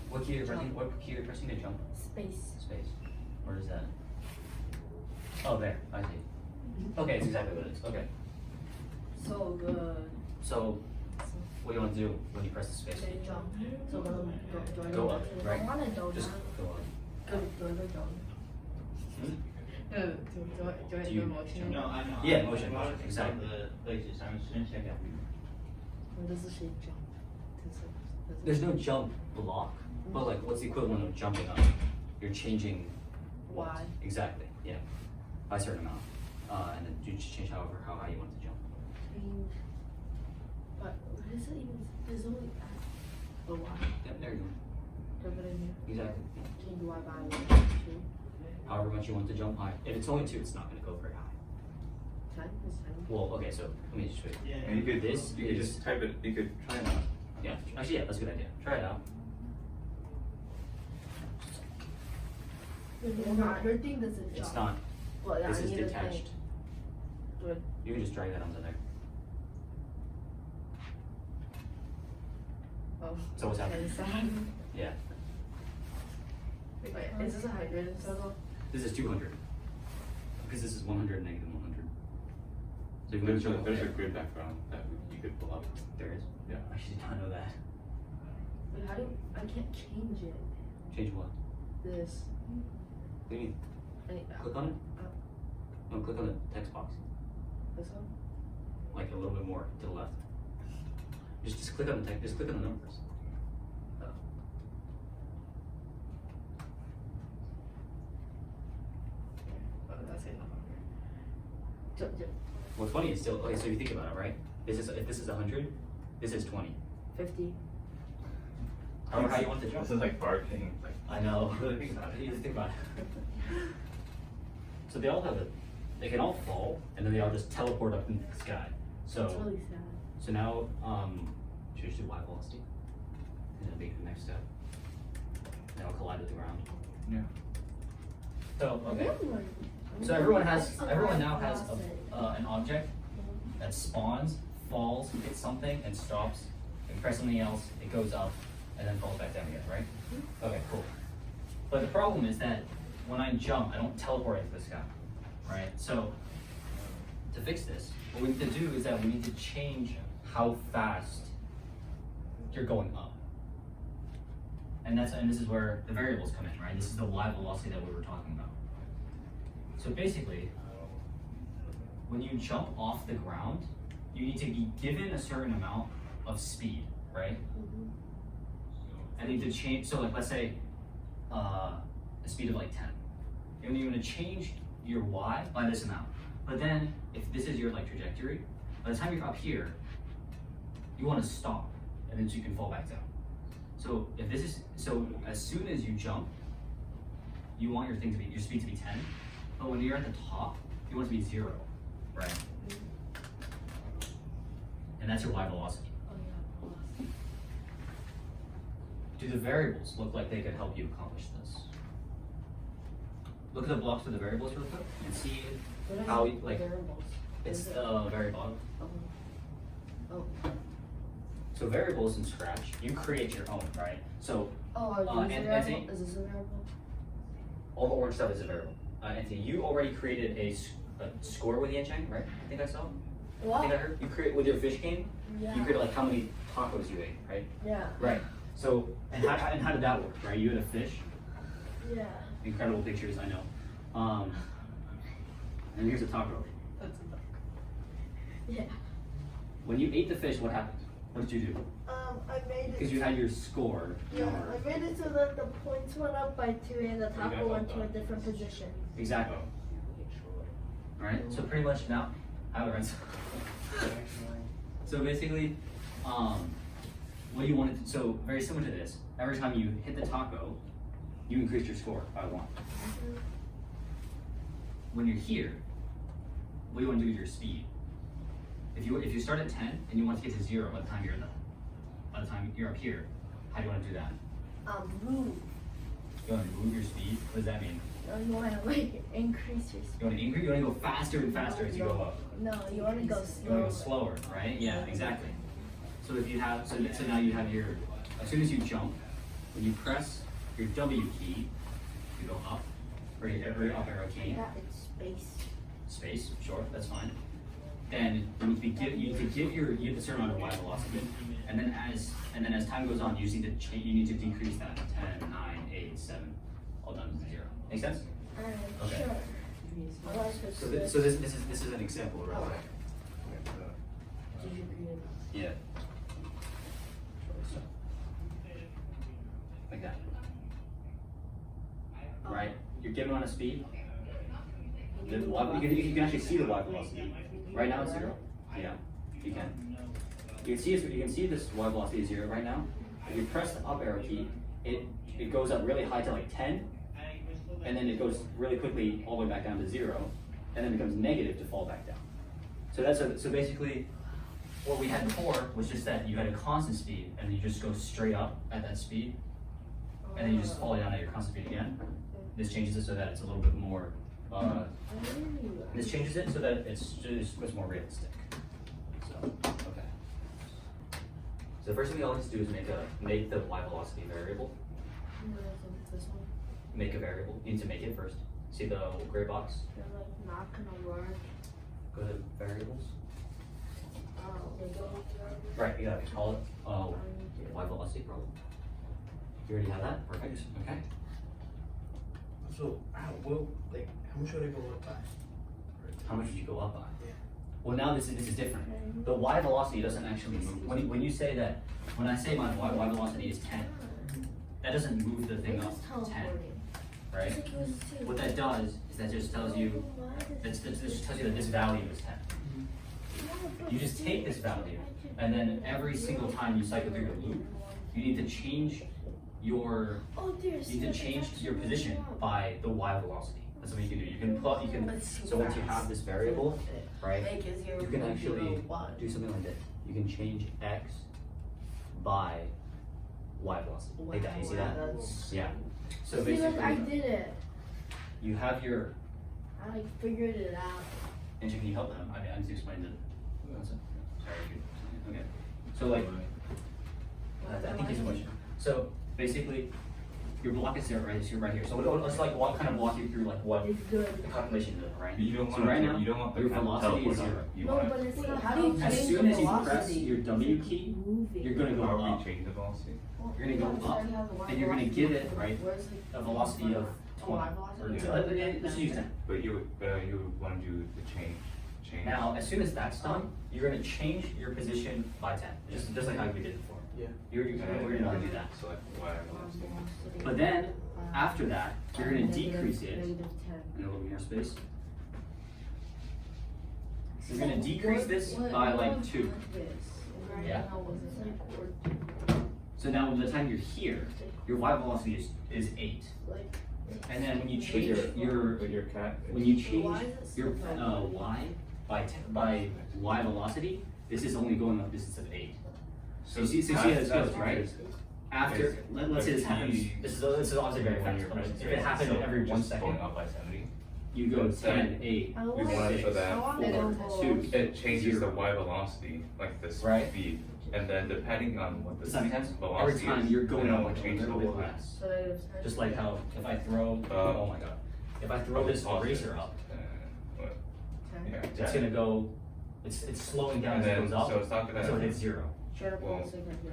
Speaker 1: what key are you pressing? What key are you pressing to jump?
Speaker 3: Space.
Speaker 1: Space. Where is that? Oh, there. I see. Okay, it's exactly what it is. Okay.
Speaker 2: So good.
Speaker 1: So, what do you want to do when you press the space?
Speaker 2: Okay, jump. So then do I
Speaker 1: Go up, right?
Speaker 3: I want to go
Speaker 1: Just
Speaker 3: down.
Speaker 1: go up.
Speaker 2: Do I go down?
Speaker 1: Hmm?
Speaker 2: No, do I
Speaker 1: Do
Speaker 2: do
Speaker 1: you-
Speaker 2: motion?
Speaker 1: Yeah, motion. Exactly.
Speaker 6: 位置上伸下两步。
Speaker 2: Or does it say jump? Does it-
Speaker 1: There's no jump block, but like, what's the equivalent of jumping up? You're changing what?
Speaker 2: Y.
Speaker 1: Exactly. Yeah, by a certain amount, and then you just change how high you want to jump.
Speaker 2: Change. But what is it even? There's only the Y.
Speaker 1: Yep, there you go.
Speaker 2: Drop it in here.
Speaker 1: Exactly.
Speaker 2: Change Y by 1, 2.
Speaker 1: However much you want to jump high. If it's only 2, it's not going to go very high.
Speaker 2: 10 is 10.
Speaker 1: Well, okay, so let me just show you.
Speaker 4: And you could,
Speaker 1: This
Speaker 4: you could
Speaker 1: is-
Speaker 4: just type it, you could try it out.
Speaker 1: Yeah, actually, yeah, that's a good idea. Try it out.
Speaker 3: Your thing doesn't jump.
Speaker 1: It's not.
Speaker 2: Well, yeah,
Speaker 1: This
Speaker 2: I
Speaker 1: is
Speaker 2: need a
Speaker 1: detached.
Speaker 2: thing. Do it.
Speaker 1: You can just drag that onto there.
Speaker 2: Oh.
Speaker 1: So what's happening?
Speaker 2: Is that?
Speaker 1: Yeah.
Speaker 2: Wait, is this 100 in total?
Speaker 1: This is 200. Because this is 100 negative 100. So if you
Speaker 4: There's a,
Speaker 1: jump
Speaker 4: there's a
Speaker 1: there,
Speaker 4: grid background that you could pull up.
Speaker 1: there is.
Speaker 4: Yeah.
Speaker 1: I actually did not know that.
Speaker 2: Wait, how do I can't change it?
Speaker 1: Change what?
Speaker 2: This.
Speaker 1: What do you mean?
Speaker 2: I need,
Speaker 1: Click on it? No, click on the text box.
Speaker 2: this one?
Speaker 1: Like a little bit more to the left. Just click on the text. Just click on the numbers.
Speaker 2: Oh, that's it. Jump, jump.
Speaker 1: What's funny is still okay. So you think about it, right? This is if this is 100, this is 20.
Speaker 2: 50.
Speaker 1: However, how you want to jump?
Speaker 4: This is like bargaining, like.
Speaker 1: I know. Really think about it. You just think about it. So they can all fall, and then they all just teleport up into the sky. So,
Speaker 2: That's really sad.
Speaker 1: so now, should we just do y velocity? And then make the next step. They'll collide with the ground.
Speaker 4: Yeah.
Speaker 1: So, okay. So everyone now has an object that spawns, falls, hits something, and stops. And press something else, it goes up, and then falls back down again, right? Okay, cool. But the problem is that when I jump, I don't teleport into the sky, right? So to fix this, what we need to do is that we need to change how fast you're going up. And this is where the variables come in, right? This is the y velocity that we were talking about. So basically, when you jump off the ground, you need to be given a certain amount of speed, right? And you need to change, so like let's say a speed of like 10. And you're gonna change your y by this amount. But then if this is your like trajectory, by the time you're up here, you wanna stop, and then so you can fall back down. So if this is, so as soon as you jump, you want your speed to be 10, but when you're at the top, you want it to be 0, right? And that's your y velocity. Do the variables look like they could help you accomplish this? Look at the blocks for the variables real quick and see how you, like,
Speaker 2: variables.
Speaker 1: it's the very bottom.
Speaker 2: Oh.
Speaker 1: So variables in Scratch, you create your own, right? So
Speaker 2: Oh, are these
Speaker 1: and
Speaker 2: a variable?
Speaker 1: Anthony,
Speaker 2: Is this a variable?
Speaker 1: all the orange stuff is a variable. Anthony, you already created a score with Yancheng, right? I think I saw. I think I heard. You create with your fish game.
Speaker 3: Yeah.
Speaker 1: You created like how many tacos you ate, right?
Speaker 3: Yeah.
Speaker 1: Right. So and how did that work, right? You had a fish.
Speaker 3: Yeah.
Speaker 1: Incredible pictures, I know. And here's a taco.
Speaker 3: Yeah.
Speaker 1: When you ate the fish, what happened? What did you do?
Speaker 3: I made it.
Speaker 1: Because you had your score.
Speaker 3: Yeah,
Speaker 1: number.
Speaker 3: I made it so that the points went up by 2 and the
Speaker 4: got
Speaker 3: taco went to a
Speaker 4: that.
Speaker 3: different position.
Speaker 1: Exactly. Alright, so pretty much now, how it runs. So basically, what you want to, so very similar to this, every time you hit the taco, you increase your score by 1. When you're here, what you want to do is your speed. If you start at 10 and you want to get to 0 by the time you're up here, how do you want to do that?
Speaker 3: Move.
Speaker 1: You want to move your speed? What does that mean?
Speaker 3: You want to like increase your speed.
Speaker 1: You want to increase? You want to go faster and faster as you go up.
Speaker 3: No, you want to go
Speaker 1: You want to
Speaker 3: slower.
Speaker 1: go slower, right? Yeah, exactly. So if you have, so now you have your, as soon as you jump, when you press your W key, you go up, or your up arrow key.
Speaker 3: Yeah, it's space.
Speaker 1: Space, sure, that's fine. Then you need to give a certain amount of y velocity, and then as time goes on, you just need to you need to decrease that 10, 9, 8, 7, all down to 0. Make sense? Okay.
Speaker 3: Sure. I like this.
Speaker 1: So this is an example, right?
Speaker 2: Did you create?
Speaker 1: Yeah. Like that. Right? You're given on a speed. You can actually see the y velocity. Right now it's 0. Yeah, you can. You can see this y velocity is 0 right now. If you press the up arrow key, it goes up really high to like 10, and then it goes really quickly all the way back down to 0, and then it becomes negative to fall back down. So basically, what we had before was just that you had a constant speed, and you just go straight up at that speed, and then you just fall down at your constant speed again. This changes it so that it's a little bit more. This changes it so that it's more realistic. So okay. So the first thing we always do is make the y velocity variable.
Speaker 2: This one?
Speaker 1: Make a variable. You need to make it first. See the gray box?
Speaker 2: They're like not gonna work.
Speaker 1: Go to variables.
Speaker 2: Oh.
Speaker 1: Right, you gotta call it y velocity problem. You already have that? Perfect. Okay.
Speaker 5: So, how much would I go up by?
Speaker 1: How much would you go up by?
Speaker 5: Yeah.
Speaker 1: Well, now this is different. The y velocity doesn't actually move. When you say that, when I say my y velocity is 10, that doesn't move the thing up 10, right? What that does is that just tells you that this value is 10. You just take this value, and then every single time you cycle through your loop, you need to change your position by the y velocity. That's something you can do. You can plot. You can. So once you have this variable, right? You can actually do something like this. You can change x by y velocity. Like that. You see that? Yeah. So
Speaker 3: See, look, I
Speaker 1: basically,
Speaker 3: did it.
Speaker 1: you have your.
Speaker 3: I like figured it out.
Speaker 1: And can you help them? I need to explain it. Sorry. Okay. So like, I think here's a question. So basically, your block is there, right? So you're right here. So let's like kind of walk you through like what
Speaker 3: It's good.
Speaker 1: the calculation is, right?
Speaker 4: You don't
Speaker 1: So
Speaker 4: want
Speaker 1: right
Speaker 4: to,
Speaker 1: now,
Speaker 4: you don't want the
Speaker 1: your
Speaker 4: kind of
Speaker 1: velocity is
Speaker 4: teleport
Speaker 1: zero.
Speaker 4: up. You
Speaker 3: No,
Speaker 4: want
Speaker 3: but
Speaker 4: it.
Speaker 3: it's not.
Speaker 2: How do you
Speaker 1: As
Speaker 2: change
Speaker 1: soon
Speaker 2: the
Speaker 1: as you press
Speaker 2: velocity?
Speaker 1: your W key,
Speaker 3: Moving.
Speaker 1: you're gonna
Speaker 4: How
Speaker 1: go
Speaker 4: do
Speaker 1: up.
Speaker 4: we change the velocity?
Speaker 1: You're gonna go up, and you're gonna give it right a velocity of 20.
Speaker 4: Yeah.
Speaker 1: So let's use 10.
Speaker 4: But you would want to do the change.
Speaker 1: Now, as soon as that's done, you're gonna change your position by 10, just like how we did before.
Speaker 5: Yeah.
Speaker 1: We're gonna do that.
Speaker 4: Select y velocity.
Speaker 1: But then after that, you're gonna decrease it.
Speaker 2: -10.
Speaker 1: And a little more space. You're gonna decrease this by like 2. Yeah. So now by the time you're here, your y velocity is 8. And then when you change
Speaker 4: With your cat.
Speaker 1: when you change your y by y velocity, this is only going up distance of 8. So you see how this goes, right? After let's say this happens. This is obviously very fast. But if it happened every 1
Speaker 4: Going
Speaker 1: second,
Speaker 4: up by 70.
Speaker 1: you go 10, 8,
Speaker 3: I
Speaker 4: We
Speaker 3: want
Speaker 4: want it
Speaker 1: 6,
Speaker 4: so that
Speaker 1: 4, 2.
Speaker 4: it changes the
Speaker 1: Zero.
Speaker 4: y velocity, like the
Speaker 1: Right.
Speaker 4: speed, and then depending on what the
Speaker 1: Does that make sense? Every
Speaker 4: velocity
Speaker 1: time
Speaker 4: is,
Speaker 1: you're going
Speaker 4: then
Speaker 1: up
Speaker 4: it will
Speaker 1: like a
Speaker 4: change the
Speaker 1: little bit
Speaker 4: y.
Speaker 1: less.
Speaker 2: So -10.
Speaker 1: Just like how if I throw, oh my god, if I throw this eraser up,
Speaker 4: What?
Speaker 2: 10.
Speaker 4: Yeah.
Speaker 1: it's gonna go. It's slowing down
Speaker 4: And
Speaker 1: as it
Speaker 4: then,
Speaker 1: goes up,
Speaker 4: so it's not gonna.
Speaker 1: so it hits 0.
Speaker 2: Shut up
Speaker 4: Well,
Speaker 2: 1 second here.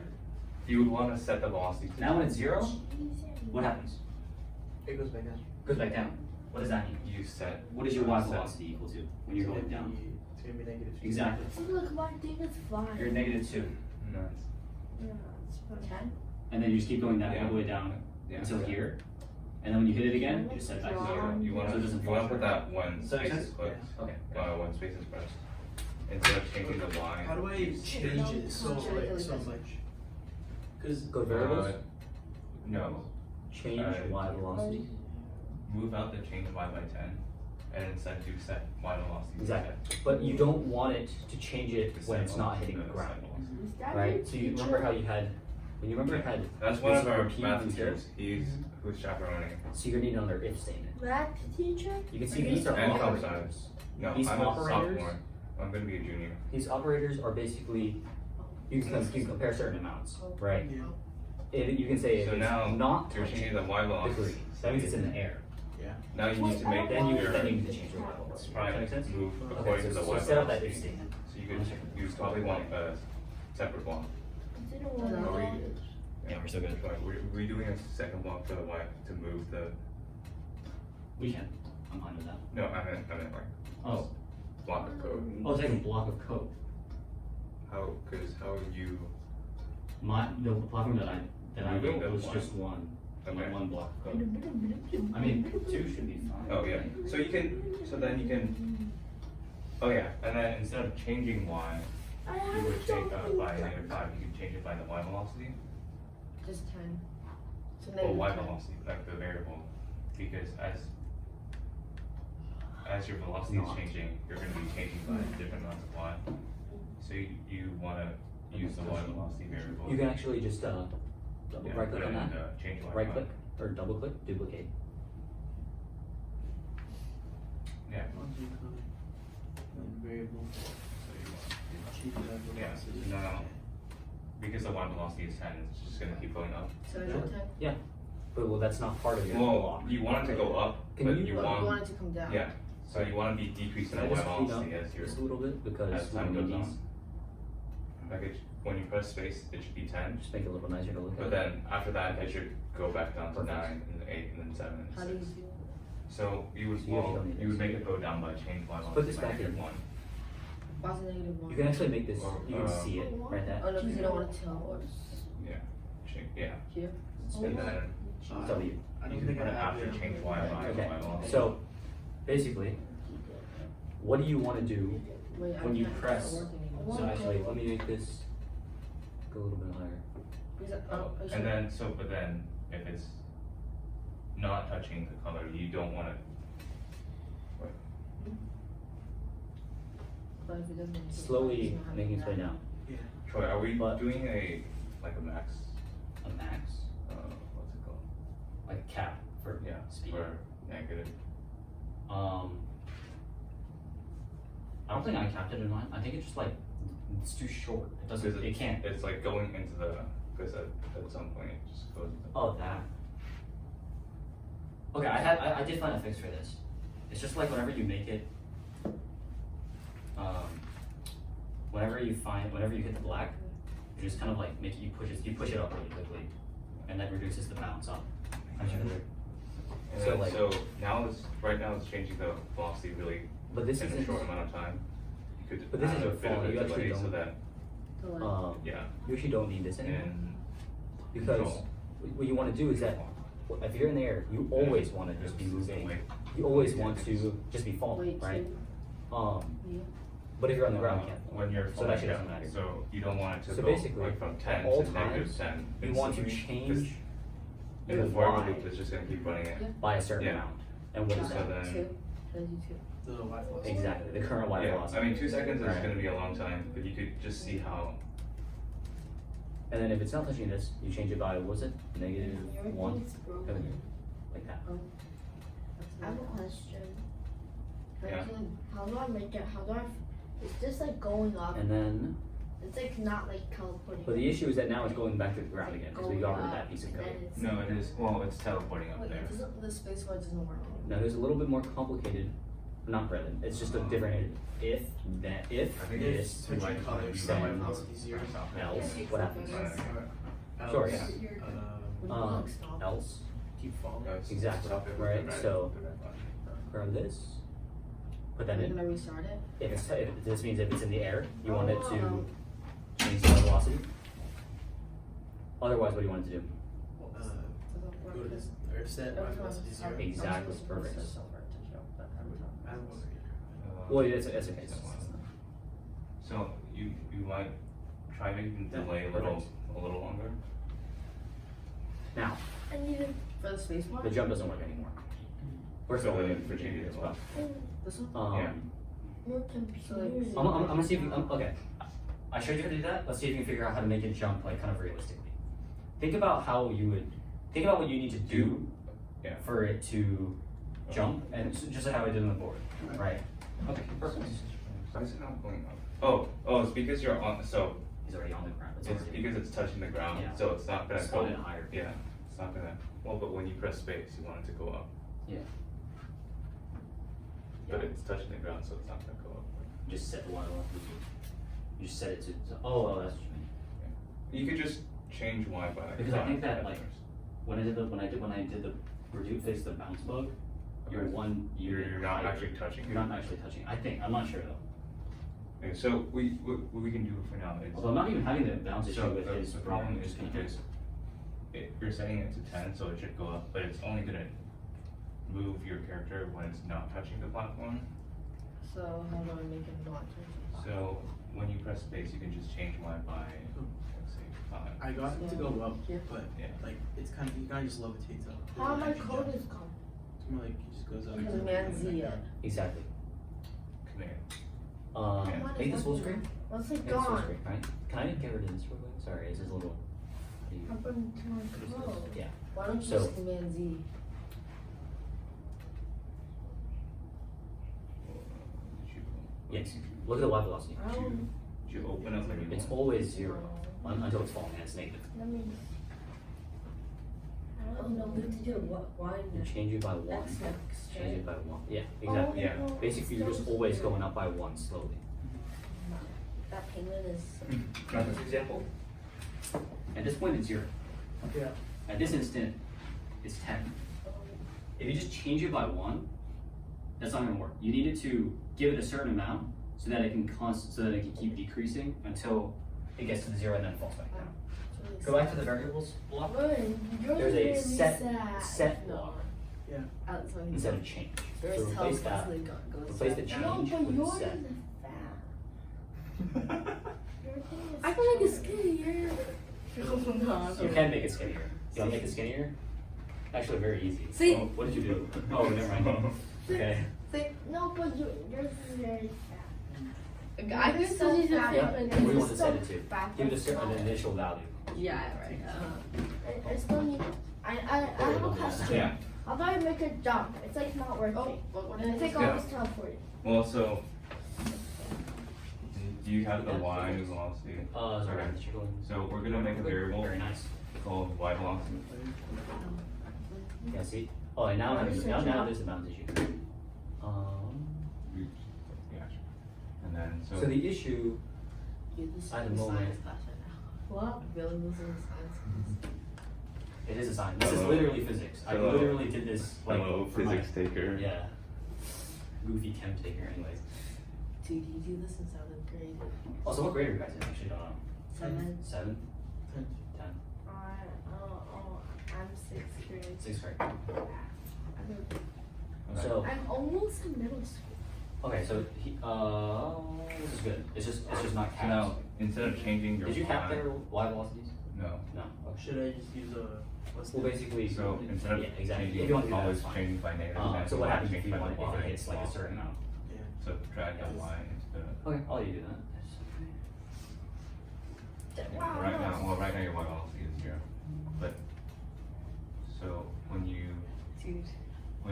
Speaker 4: You would want to set the velocity to.
Speaker 1: Now when it's 0, what happens?
Speaker 5: It goes back down.
Speaker 1: Goes back down. What does that mean?
Speaker 4: You set.
Speaker 1: What is your y
Speaker 4: set-
Speaker 1: velocity equal to when you're going down?
Speaker 5: It's gonna be -2.
Speaker 1: Exactly.
Speaker 3: See, look, my thing is flying.
Speaker 1: You're -2,
Speaker 4: No,
Speaker 3: Yeah, it's fine.
Speaker 2: 10.
Speaker 1: and then you just keep going down all the way down
Speaker 4: yeah.
Speaker 1: until here, and then when you hit it again, you just set it back to 0.
Speaker 4: You want
Speaker 1: So it
Speaker 4: to
Speaker 1: doesn't
Speaker 4: you want
Speaker 1: fall
Speaker 4: to put
Speaker 1: short.
Speaker 4: that when
Speaker 1: Does that make
Speaker 4: space is
Speaker 1: sense?
Speaker 4: clicked.
Speaker 1: Okay.
Speaker 4: When space is pressed. Instead of changing the y.
Speaker 5: How do I change it so much? Cause
Speaker 1: Go to variables,
Speaker 4: No.
Speaker 1: change
Speaker 4: uh,
Speaker 1: y velocity.
Speaker 4: Move out the change y by 10, and instead do set y velocity.
Speaker 1: Exactly. But you don't want it to change it when it's not hitting the ground.
Speaker 3: Is that
Speaker 1: Right?
Speaker 3: your
Speaker 1: So you
Speaker 3: teacher?
Speaker 1: remember how you had, when you remember had,
Speaker 4: That's one of
Speaker 1: this
Speaker 4: our
Speaker 1: repeat
Speaker 4: math
Speaker 1: loop here?
Speaker 4: teachers. He's who's chaperoning.
Speaker 1: So you're gonna need another if statement.
Speaker 3: Math teacher?
Speaker 1: You can see these are
Speaker 4: And comp
Speaker 1: operators.
Speaker 4: science. No,
Speaker 1: These
Speaker 4: I'm a
Speaker 1: operators-
Speaker 4: sophomore. I'm gonna be a junior.
Speaker 1: These operators are basically, you can compare certain amounts, right?
Speaker 5: Yeah.
Speaker 1: You can say if
Speaker 4: So
Speaker 1: it's
Speaker 4: now
Speaker 1: not
Speaker 4: you're
Speaker 1: touching
Speaker 4: changing the y
Speaker 1: the
Speaker 4: velocity.
Speaker 1: green, that means it's in the air.
Speaker 5: Yeah.
Speaker 4: Now you need to make
Speaker 1: Then you
Speaker 4: your
Speaker 1: need to change your y velocity. Does that
Speaker 4: sprite
Speaker 1: make sense?
Speaker 4: move
Speaker 1: Okay,
Speaker 4: according to the
Speaker 1: so
Speaker 4: y
Speaker 1: set up that if
Speaker 4: velocity.
Speaker 1: statement.
Speaker 4: So you probably want a separate block.
Speaker 3: I didn't want
Speaker 4: Are we?
Speaker 3: to.
Speaker 1: Yeah, we're still good.
Speaker 4: We're doing a second block for the y to move the.
Speaker 1: We can. I'm fine with that.
Speaker 4: No, I meant like
Speaker 1: Oh,
Speaker 4: block of code.
Speaker 1: oh, it's like a block of code.
Speaker 4: How you.
Speaker 1: The platform that I
Speaker 4: Moving
Speaker 1: built
Speaker 4: the
Speaker 1: was
Speaker 4: one.
Speaker 1: just one
Speaker 4: Okay.
Speaker 1: block of code. I mean, 2 should be fine.
Speaker 4: Oh yeah. So then you can. Oh yeah, and then instead of changing y, you would take by -5. You can change it by the y velocity.
Speaker 2: Just 10. So
Speaker 4: Well, y
Speaker 2: -10.
Speaker 4: velocity, like the variable, because as your velocity is
Speaker 1: Not.
Speaker 4: changing, you're going to be changing by different amounts of y. So you want to use the y velocity variable.
Speaker 1: You can actually just
Speaker 4: Yeah,
Speaker 1: right click
Speaker 4: put
Speaker 1: on
Speaker 4: it in
Speaker 1: that,
Speaker 4: the change y.
Speaker 1: right click or double click, duplicate.
Speaker 4: Yeah.
Speaker 5: Variable.
Speaker 4: So you want to.
Speaker 5: Change that
Speaker 4: Yeah.
Speaker 5: velocity.
Speaker 4: So now, because the y velocity is 10, it's just going to keep going up.
Speaker 2: So is it 10?
Speaker 1: Yeah, but well, that's not part of your
Speaker 4: Well,
Speaker 1: block.
Speaker 4: you want it to go up,
Speaker 1: Can
Speaker 4: but
Speaker 1: you-
Speaker 4: you
Speaker 2: But
Speaker 4: want.
Speaker 2: you want it to come down.
Speaker 4: Yeah. So you want to be decreasing
Speaker 1: Can
Speaker 4: the
Speaker 1: I
Speaker 4: y
Speaker 1: just clean up
Speaker 4: velocity as your
Speaker 1: just a little bit because
Speaker 4: as
Speaker 1: we
Speaker 4: time
Speaker 1: don't
Speaker 4: goes
Speaker 1: need these.
Speaker 4: on. Like when you press space, it should be 10.
Speaker 1: Just make it a little nicer to look
Speaker 4: But
Speaker 1: at.
Speaker 4: then after that, it should go back down to
Speaker 1: Perfect.
Speaker 4: 9 and then 8 and then 7 and
Speaker 2: How do you
Speaker 4: 6.
Speaker 2: do it?
Speaker 4: So you would
Speaker 1: So you actually don't need
Speaker 4: you would
Speaker 1: this.
Speaker 4: make it go down by change y
Speaker 1: Put this
Speaker 4: by
Speaker 1: back in.
Speaker 4: -1.
Speaker 2: Why's it -1?
Speaker 1: You can actually make this.
Speaker 4: Or,
Speaker 1: You can see it right there.
Speaker 2: Oh no, because you don't want to tell us
Speaker 4: Yeah. Yeah.
Speaker 2: here.
Speaker 4: And then
Speaker 1: It's up to you.
Speaker 5: I
Speaker 4: you
Speaker 5: don't
Speaker 4: can
Speaker 5: think
Speaker 4: put
Speaker 5: I
Speaker 4: it
Speaker 5: have
Speaker 4: after
Speaker 5: it.
Speaker 4: change y by
Speaker 1: Okay.
Speaker 4: y velocity.
Speaker 1: So basically, what do you want to do
Speaker 2: Wait, I
Speaker 1: when you
Speaker 2: can't- it's
Speaker 1: press?
Speaker 2: not working anymore.
Speaker 1: So actually, let me make this go a little bit higher.
Speaker 2: Because I should-
Speaker 4: And then but then if it's not touching the color, you don't want to
Speaker 2: But if it doesn't make it
Speaker 1: Slowly
Speaker 2: it's not
Speaker 1: making its way
Speaker 2: happening
Speaker 1: down.
Speaker 5: Yeah.
Speaker 4: Troy, are we
Speaker 1: But-
Speaker 4: doing a max?
Speaker 1: A max,
Speaker 4: What's it called?
Speaker 1: like a cap for
Speaker 4: Yeah,
Speaker 1: speed.
Speaker 4: for negative.
Speaker 1: I don't think I capped it in mine. I think it's just like it's too short. It doesn't.
Speaker 4: Because
Speaker 1: It can't.
Speaker 4: It's like going into the, because at some point it just goes.
Speaker 1: Oh, that. Okay, I did find a fix for this. It's just like whenever you make it, whenever you hit the black, you just kind of like you push it up really quickly, and that reduces the bounce up.
Speaker 4: And
Speaker 1: So,
Speaker 4: then,
Speaker 1: like-
Speaker 4: so right now it's changing the velocity really
Speaker 1: But this
Speaker 4: in a
Speaker 1: isn't.
Speaker 4: short amount of time. You could
Speaker 1: But this
Speaker 4: add
Speaker 1: is
Speaker 4: a
Speaker 1: a
Speaker 4: bit of
Speaker 1: fall,
Speaker 4: a
Speaker 1: you actually
Speaker 4: delay so
Speaker 1: don't-
Speaker 4: that,
Speaker 2: So like,
Speaker 4: yeah,
Speaker 1: You actually don't need this anymore
Speaker 4: and
Speaker 1: because
Speaker 4: control.
Speaker 1: what you want to do is that if you're in the air, you always want to just be moving.
Speaker 4: Wait.
Speaker 1: You always want to just be falling,
Speaker 2: wait,
Speaker 1: right?
Speaker 2: so, yeah.
Speaker 1: But if you're on the ground, you can't.
Speaker 4: When you're
Speaker 1: So it actually
Speaker 4: falling
Speaker 1: doesn't
Speaker 4: down,
Speaker 1: matter.
Speaker 4: so you don't want it to
Speaker 1: So
Speaker 4: go
Speaker 1: basically,
Speaker 4: like from 10
Speaker 1: at all
Speaker 4: to negative
Speaker 1: times,
Speaker 4: 10.
Speaker 1: You want to
Speaker 4: instantly, 'cause
Speaker 1: change
Speaker 4: in
Speaker 1: your
Speaker 4: the forever
Speaker 1: Y
Speaker 4: loop, it's just gonna keep running it.
Speaker 1: by a certain
Speaker 4: Yeah.
Speaker 1: amount. And what is
Speaker 4: So
Speaker 1: that?
Speaker 4: then,
Speaker 2: Two. Let's do two.
Speaker 5: The Y velocity.
Speaker 1: Exactly, the current Y
Speaker 4: yeah,
Speaker 1: velocity.
Speaker 4: I mean 2 seconds is
Speaker 1: Right.
Speaker 4: gonna be a long time, but you could just see how.
Speaker 1: And then if it's not touching this, you change it by, what was it? Negative
Speaker 3: Your
Speaker 1: 1?
Speaker 3: thing's broken.
Speaker 1: Like that.
Speaker 2: Oh.
Speaker 3: I have a question.
Speaker 4: Yeah.
Speaker 3: How do I make it? How do I? It's just like going up.
Speaker 1: And then,
Speaker 3: It's like not like teleporting.
Speaker 1: but the issue is that now it's going back to the ground again because we got rid of that piece of code.
Speaker 4: No, it is, well, it's teleporting up
Speaker 2: Wait,
Speaker 4: there.
Speaker 2: doesn't the space bar doesn't work anymore?
Speaker 1: Now there's a little bit more complicated, not really, it's just a different, if
Speaker 4: I think
Speaker 5: If
Speaker 1: this,
Speaker 5: switching
Speaker 4: might-
Speaker 5: colors,
Speaker 1: then
Speaker 5: Y velocity 0.
Speaker 1: else, what happens?
Speaker 5: Else,
Speaker 1: Sure, yeah.
Speaker 2: Would you like stop?
Speaker 1: Else,
Speaker 5: keep falling.
Speaker 1: Exactly,
Speaker 4: Stop it with
Speaker 1: right,
Speaker 4: the red-
Speaker 1: so-
Speaker 4: the red button.
Speaker 1: grab this, put that
Speaker 2: Are you
Speaker 1: in.
Speaker 2: gonna restart it?
Speaker 1: If this means if it's in the air, you want it to change the velocity. Otherwise, what do you want it to do?
Speaker 2: Does it work?
Speaker 5: Go to this, or set Y velocity 0.
Speaker 1: Exactly, perfect.
Speaker 5: I have one right
Speaker 1: Well, it's okay.
Speaker 4: So you might try making the delay a little longer.
Speaker 1: Now,
Speaker 3: I need it.
Speaker 2: For the space bar?
Speaker 1: the jump doesn't work anymore. First of all, we need to change it as well.
Speaker 2: This one?
Speaker 4: Yeah.
Speaker 3: More computers.
Speaker 1: I'm gonna see if you, okay. I showed you how to do that, let's see if you can figure out how to make it jump like kind of realistically. Think about what you need to do
Speaker 4: Yeah.
Speaker 1: for it to jump, and just like how I did on the board, right? Okay, perfect.
Speaker 4: Why is it not going up? Oh, it's because you're on, so
Speaker 1: He's already on the ground.
Speaker 4: it's because it's touching the ground,
Speaker 1: Yeah.
Speaker 4: so it's not gonna
Speaker 1: Just
Speaker 4: go.
Speaker 1: want it higher.
Speaker 4: Yeah, it's not gonna, well, but when you press space, you want it to go up.
Speaker 1: Yeah.
Speaker 4: But it's touching the ground, so it's not gonna go up.
Speaker 1: Just set the one off. You just set it to, oh, that's what you mean.
Speaker 4: You could just change Y by.
Speaker 1: Because I think that, like, when I did the fix the bounce bug, you're
Speaker 4: You're not actually touching
Speaker 1: You're
Speaker 4: it.
Speaker 1: not actually touching. I think, I'm not sure though.
Speaker 4: Okay, so we can do for now is.
Speaker 1: Although I'm not even having the bounce issue
Speaker 4: So
Speaker 1: with
Speaker 4: the
Speaker 1: his
Speaker 4: problem is
Speaker 1: just
Speaker 4: because you're setting it to 10, so it should go up, but it's only gonna move your character when it's not touching the platform.
Speaker 2: So how do I make it not touch?
Speaker 4: So when you press space, you can just change Y by, let's say, 5.
Speaker 5: I got it to go up,
Speaker 2: Yeah.
Speaker 5: but
Speaker 4: Yeah.
Speaker 5: like it's kind of, you kind of just levitates up.
Speaker 3: How my
Speaker 5: It doesn't
Speaker 3: code
Speaker 5: actually
Speaker 3: is
Speaker 5: jump.
Speaker 3: gone.
Speaker 5: It's more like it just goes up.
Speaker 2: Command Z.
Speaker 1: Exactly.
Speaker 4: Command.
Speaker 1: I think this full screen?
Speaker 3: What's
Speaker 1: I
Speaker 3: it
Speaker 1: think it's full
Speaker 3: gone?
Speaker 1: screen, right? Can I get rid of this real quick? Sorry, this is a little.
Speaker 3: Happened to my code.
Speaker 1: Yeah.
Speaker 2: Why don't you
Speaker 1: So-
Speaker 2: just command Z?
Speaker 1: Yes. Look at the Y velocity.
Speaker 4: Did you open up any
Speaker 1: It's
Speaker 4: more?
Speaker 1: always 0 until it's falling and it's negative.
Speaker 3: Let me. I don't know what to do. Why?
Speaker 1: You change it by 1.
Speaker 3: That's next,
Speaker 1: Change it
Speaker 3: right?
Speaker 1: by 1. Yeah, exactly.
Speaker 4: Yeah.
Speaker 1: Basically, you're just always going up by 1 slowly.
Speaker 3: That penguin is.
Speaker 1: Got this example? At this point, it's 0.
Speaker 5: Yeah.
Speaker 1: At this instant, it's 10. If you just change it by 1, that's not gonna work. You need it to give it a certain amount so that it can keep decreasing until it gets to the 0 and then falls back down. Go back to the variables block. There's a set block
Speaker 5: Yeah.
Speaker 2: Outside.
Speaker 1: instead of change.
Speaker 2: Yours
Speaker 1: So replace that.
Speaker 2: telepathically goes
Speaker 1: Replace the
Speaker 2: back
Speaker 1: change
Speaker 2: down.
Speaker 3: No, but
Speaker 1: with
Speaker 3: yours
Speaker 1: set.
Speaker 3: isn't fat. Your thing is
Speaker 2: I can make it skinnier. Oh god.
Speaker 1: You can make it skinnier. You want to make it skinnier? Actually, very easy.
Speaker 2: See?
Speaker 1: Oh, what did you do? Oh, never mind. Okay.
Speaker 3: No, but yours is very fat.
Speaker 2: I can
Speaker 3: This
Speaker 2: still
Speaker 3: is
Speaker 2: do
Speaker 3: a
Speaker 2: that.
Speaker 1: Yeah.
Speaker 3: paper,
Speaker 1: What do you
Speaker 3: this
Speaker 1: want to
Speaker 3: is
Speaker 1: set
Speaker 3: so
Speaker 1: it to?
Speaker 3: fat,
Speaker 1: Give it
Speaker 3: that's
Speaker 1: an
Speaker 3: not-
Speaker 1: initial value.
Speaker 2: Yeah, right.
Speaker 3: I still need. I have a question.
Speaker 4: Yeah.
Speaker 3: How do I make a jump? It's like not working.
Speaker 2: Oh, what
Speaker 3: And I
Speaker 2: did
Speaker 3: take
Speaker 2: I
Speaker 3: all this time for it.
Speaker 4: Well, so do you have the y velocity?
Speaker 1: Sorry,
Speaker 4: Okay.
Speaker 1: that you're going.
Speaker 4: So we're gonna make a variable
Speaker 1: Very nice.
Speaker 4: called y velocity.
Speaker 1: Yeah, see? Oh, and now,
Speaker 3: What is your
Speaker 1: now
Speaker 3: job?
Speaker 1: there's a bounds issue.
Speaker 4: Yeah, sure. And then
Speaker 1: So the issue at the moment,
Speaker 3: What?
Speaker 2: Really losing science.
Speaker 1: it is a sign. This is
Speaker 4: Hello.
Speaker 1: literally physics. I
Speaker 4: Hello.
Speaker 1: literally did this like
Speaker 4: hello
Speaker 1: for my-
Speaker 4: physics taker.
Speaker 1: Yeah. Goofy chem taker, anyways.
Speaker 2: Dude, you do this in 7th grade.
Speaker 1: Also, what grade are you guys in? Actually, don't know.
Speaker 2: 7.
Speaker 1: 7? 10?
Speaker 3: I'm 6th grade.
Speaker 1: 6th grade.
Speaker 4: Okay.
Speaker 1: So,
Speaker 3: I'm almost in middle school.
Speaker 1: okay, so this is good. It's just not
Speaker 4: So
Speaker 1: capped.
Speaker 4: now instead of changing your
Speaker 1: Did you cap
Speaker 4: y,
Speaker 1: their y velocities?
Speaker 4: no.
Speaker 1: No. Okay.
Speaker 5: Should I just use a what's
Speaker 1: Well,
Speaker 5: the
Speaker 1: basically,
Speaker 4: So instead of
Speaker 1: yeah, exactly.
Speaker 4: changing,
Speaker 1: If you want to do that,
Speaker 4: always
Speaker 1: it's fine.
Speaker 4: changing by negative, then
Speaker 1: So
Speaker 4: you
Speaker 1: what
Speaker 4: wanna
Speaker 1: happens if
Speaker 4: change
Speaker 1: you
Speaker 4: by
Speaker 1: want
Speaker 4: the
Speaker 1: if
Speaker 4: y
Speaker 1: it hits like a
Speaker 4: as well.
Speaker 1: certain amount?
Speaker 5: yeah.
Speaker 4: So drag that y into the.
Speaker 1: Okay, I'll let you do that.
Speaker 4: Right now your y velocity is 0. But so when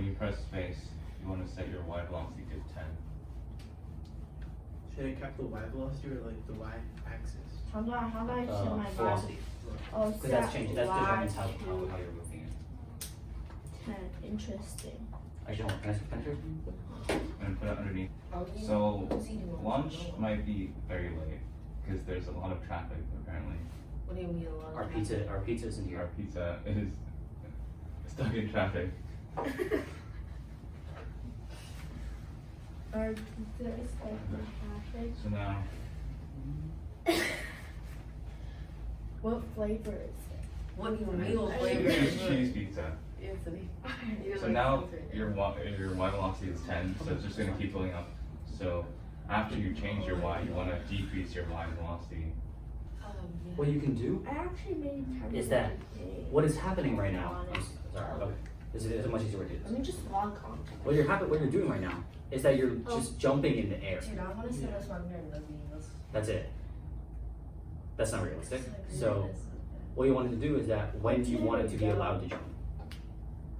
Speaker 4: you press space, you want to set your y velocity to 10.
Speaker 5: Should I cap the y velocity or like the y axis?
Speaker 3: How do I set my
Speaker 1: Velocity.
Speaker 3: Oh,
Speaker 1: Because that's changed. That determines how
Speaker 3: Y
Speaker 1: you're moving it.
Speaker 3: 10. Interesting.
Speaker 1: Actually, hold on. Can I penetrate?
Speaker 4: And put it underneath.
Speaker 2: Oh,
Speaker 4: So lunch might be very late because there's a lot of traffic apparently.
Speaker 2: What do you mean a lot of
Speaker 1: Our pizza isn't
Speaker 4: Our
Speaker 1: here.
Speaker 4: pizza is stuck in traffic.
Speaker 3: Our pizza is like the traffic.
Speaker 4: So now
Speaker 3: What flavor is it?
Speaker 2: What do you mean what
Speaker 3: I-
Speaker 2: flavor?
Speaker 4: it's cheese pizza.
Speaker 2: Anthony.
Speaker 4: So now your y velocity is 10, so it's just gonna keep going up. So after you change your y, you wanna decrease your y velocity.
Speaker 1: What you can do,
Speaker 3: I actually made 10.
Speaker 1: Is that
Speaker 3: today.
Speaker 1: what is happening right now? Sorry, okay. This is a much easier way to do
Speaker 3: Let
Speaker 1: this.
Speaker 3: me just log on.
Speaker 1: What you're doing right now is that you're just jumping in the air.
Speaker 2: Dude, I want to see this one here in the videos.
Speaker 1: That's it. That's not realistic. So what you wanted to do is that when you want it to be allowed to jump.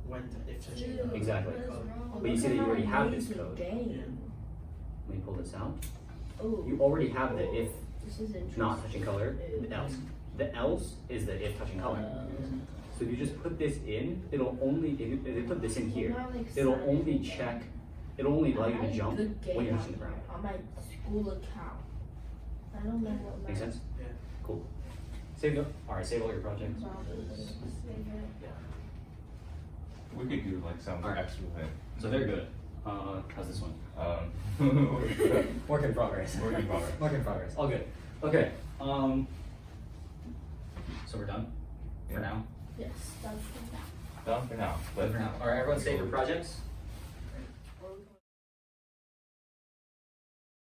Speaker 5: When if touching
Speaker 3: Dude,
Speaker 1: Exactly.
Speaker 3: what is wrong?
Speaker 1: But you see that you already have this code.
Speaker 3: Game.
Speaker 1: Let me pull this out.
Speaker 3: Oh,
Speaker 1: You already have the if
Speaker 3: this is interesting.
Speaker 1: not touching color, the else. The else is the if touching color. So if you just put this in, it'll only, if you put this in here, it'll only check, it'll only allow you to jump when you're touching the ground.
Speaker 3: On my school account. I don't know what my.
Speaker 1: Make sense?
Speaker 5: Yeah.
Speaker 1: Cool. Save the, alright, save all your projects.
Speaker 4: We could do like some
Speaker 1: Alright.
Speaker 4: extra with it.
Speaker 1: So they're good. How's this one? Work in progress.
Speaker 4: Work in progress.
Speaker 1: Work in progress. All good. Okay. So we're done for
Speaker 4: Yeah.
Speaker 1: now.
Speaker 3: Yes, that's
Speaker 4: Done for now.
Speaker 1: Done for now. All right, everyone, save your projects.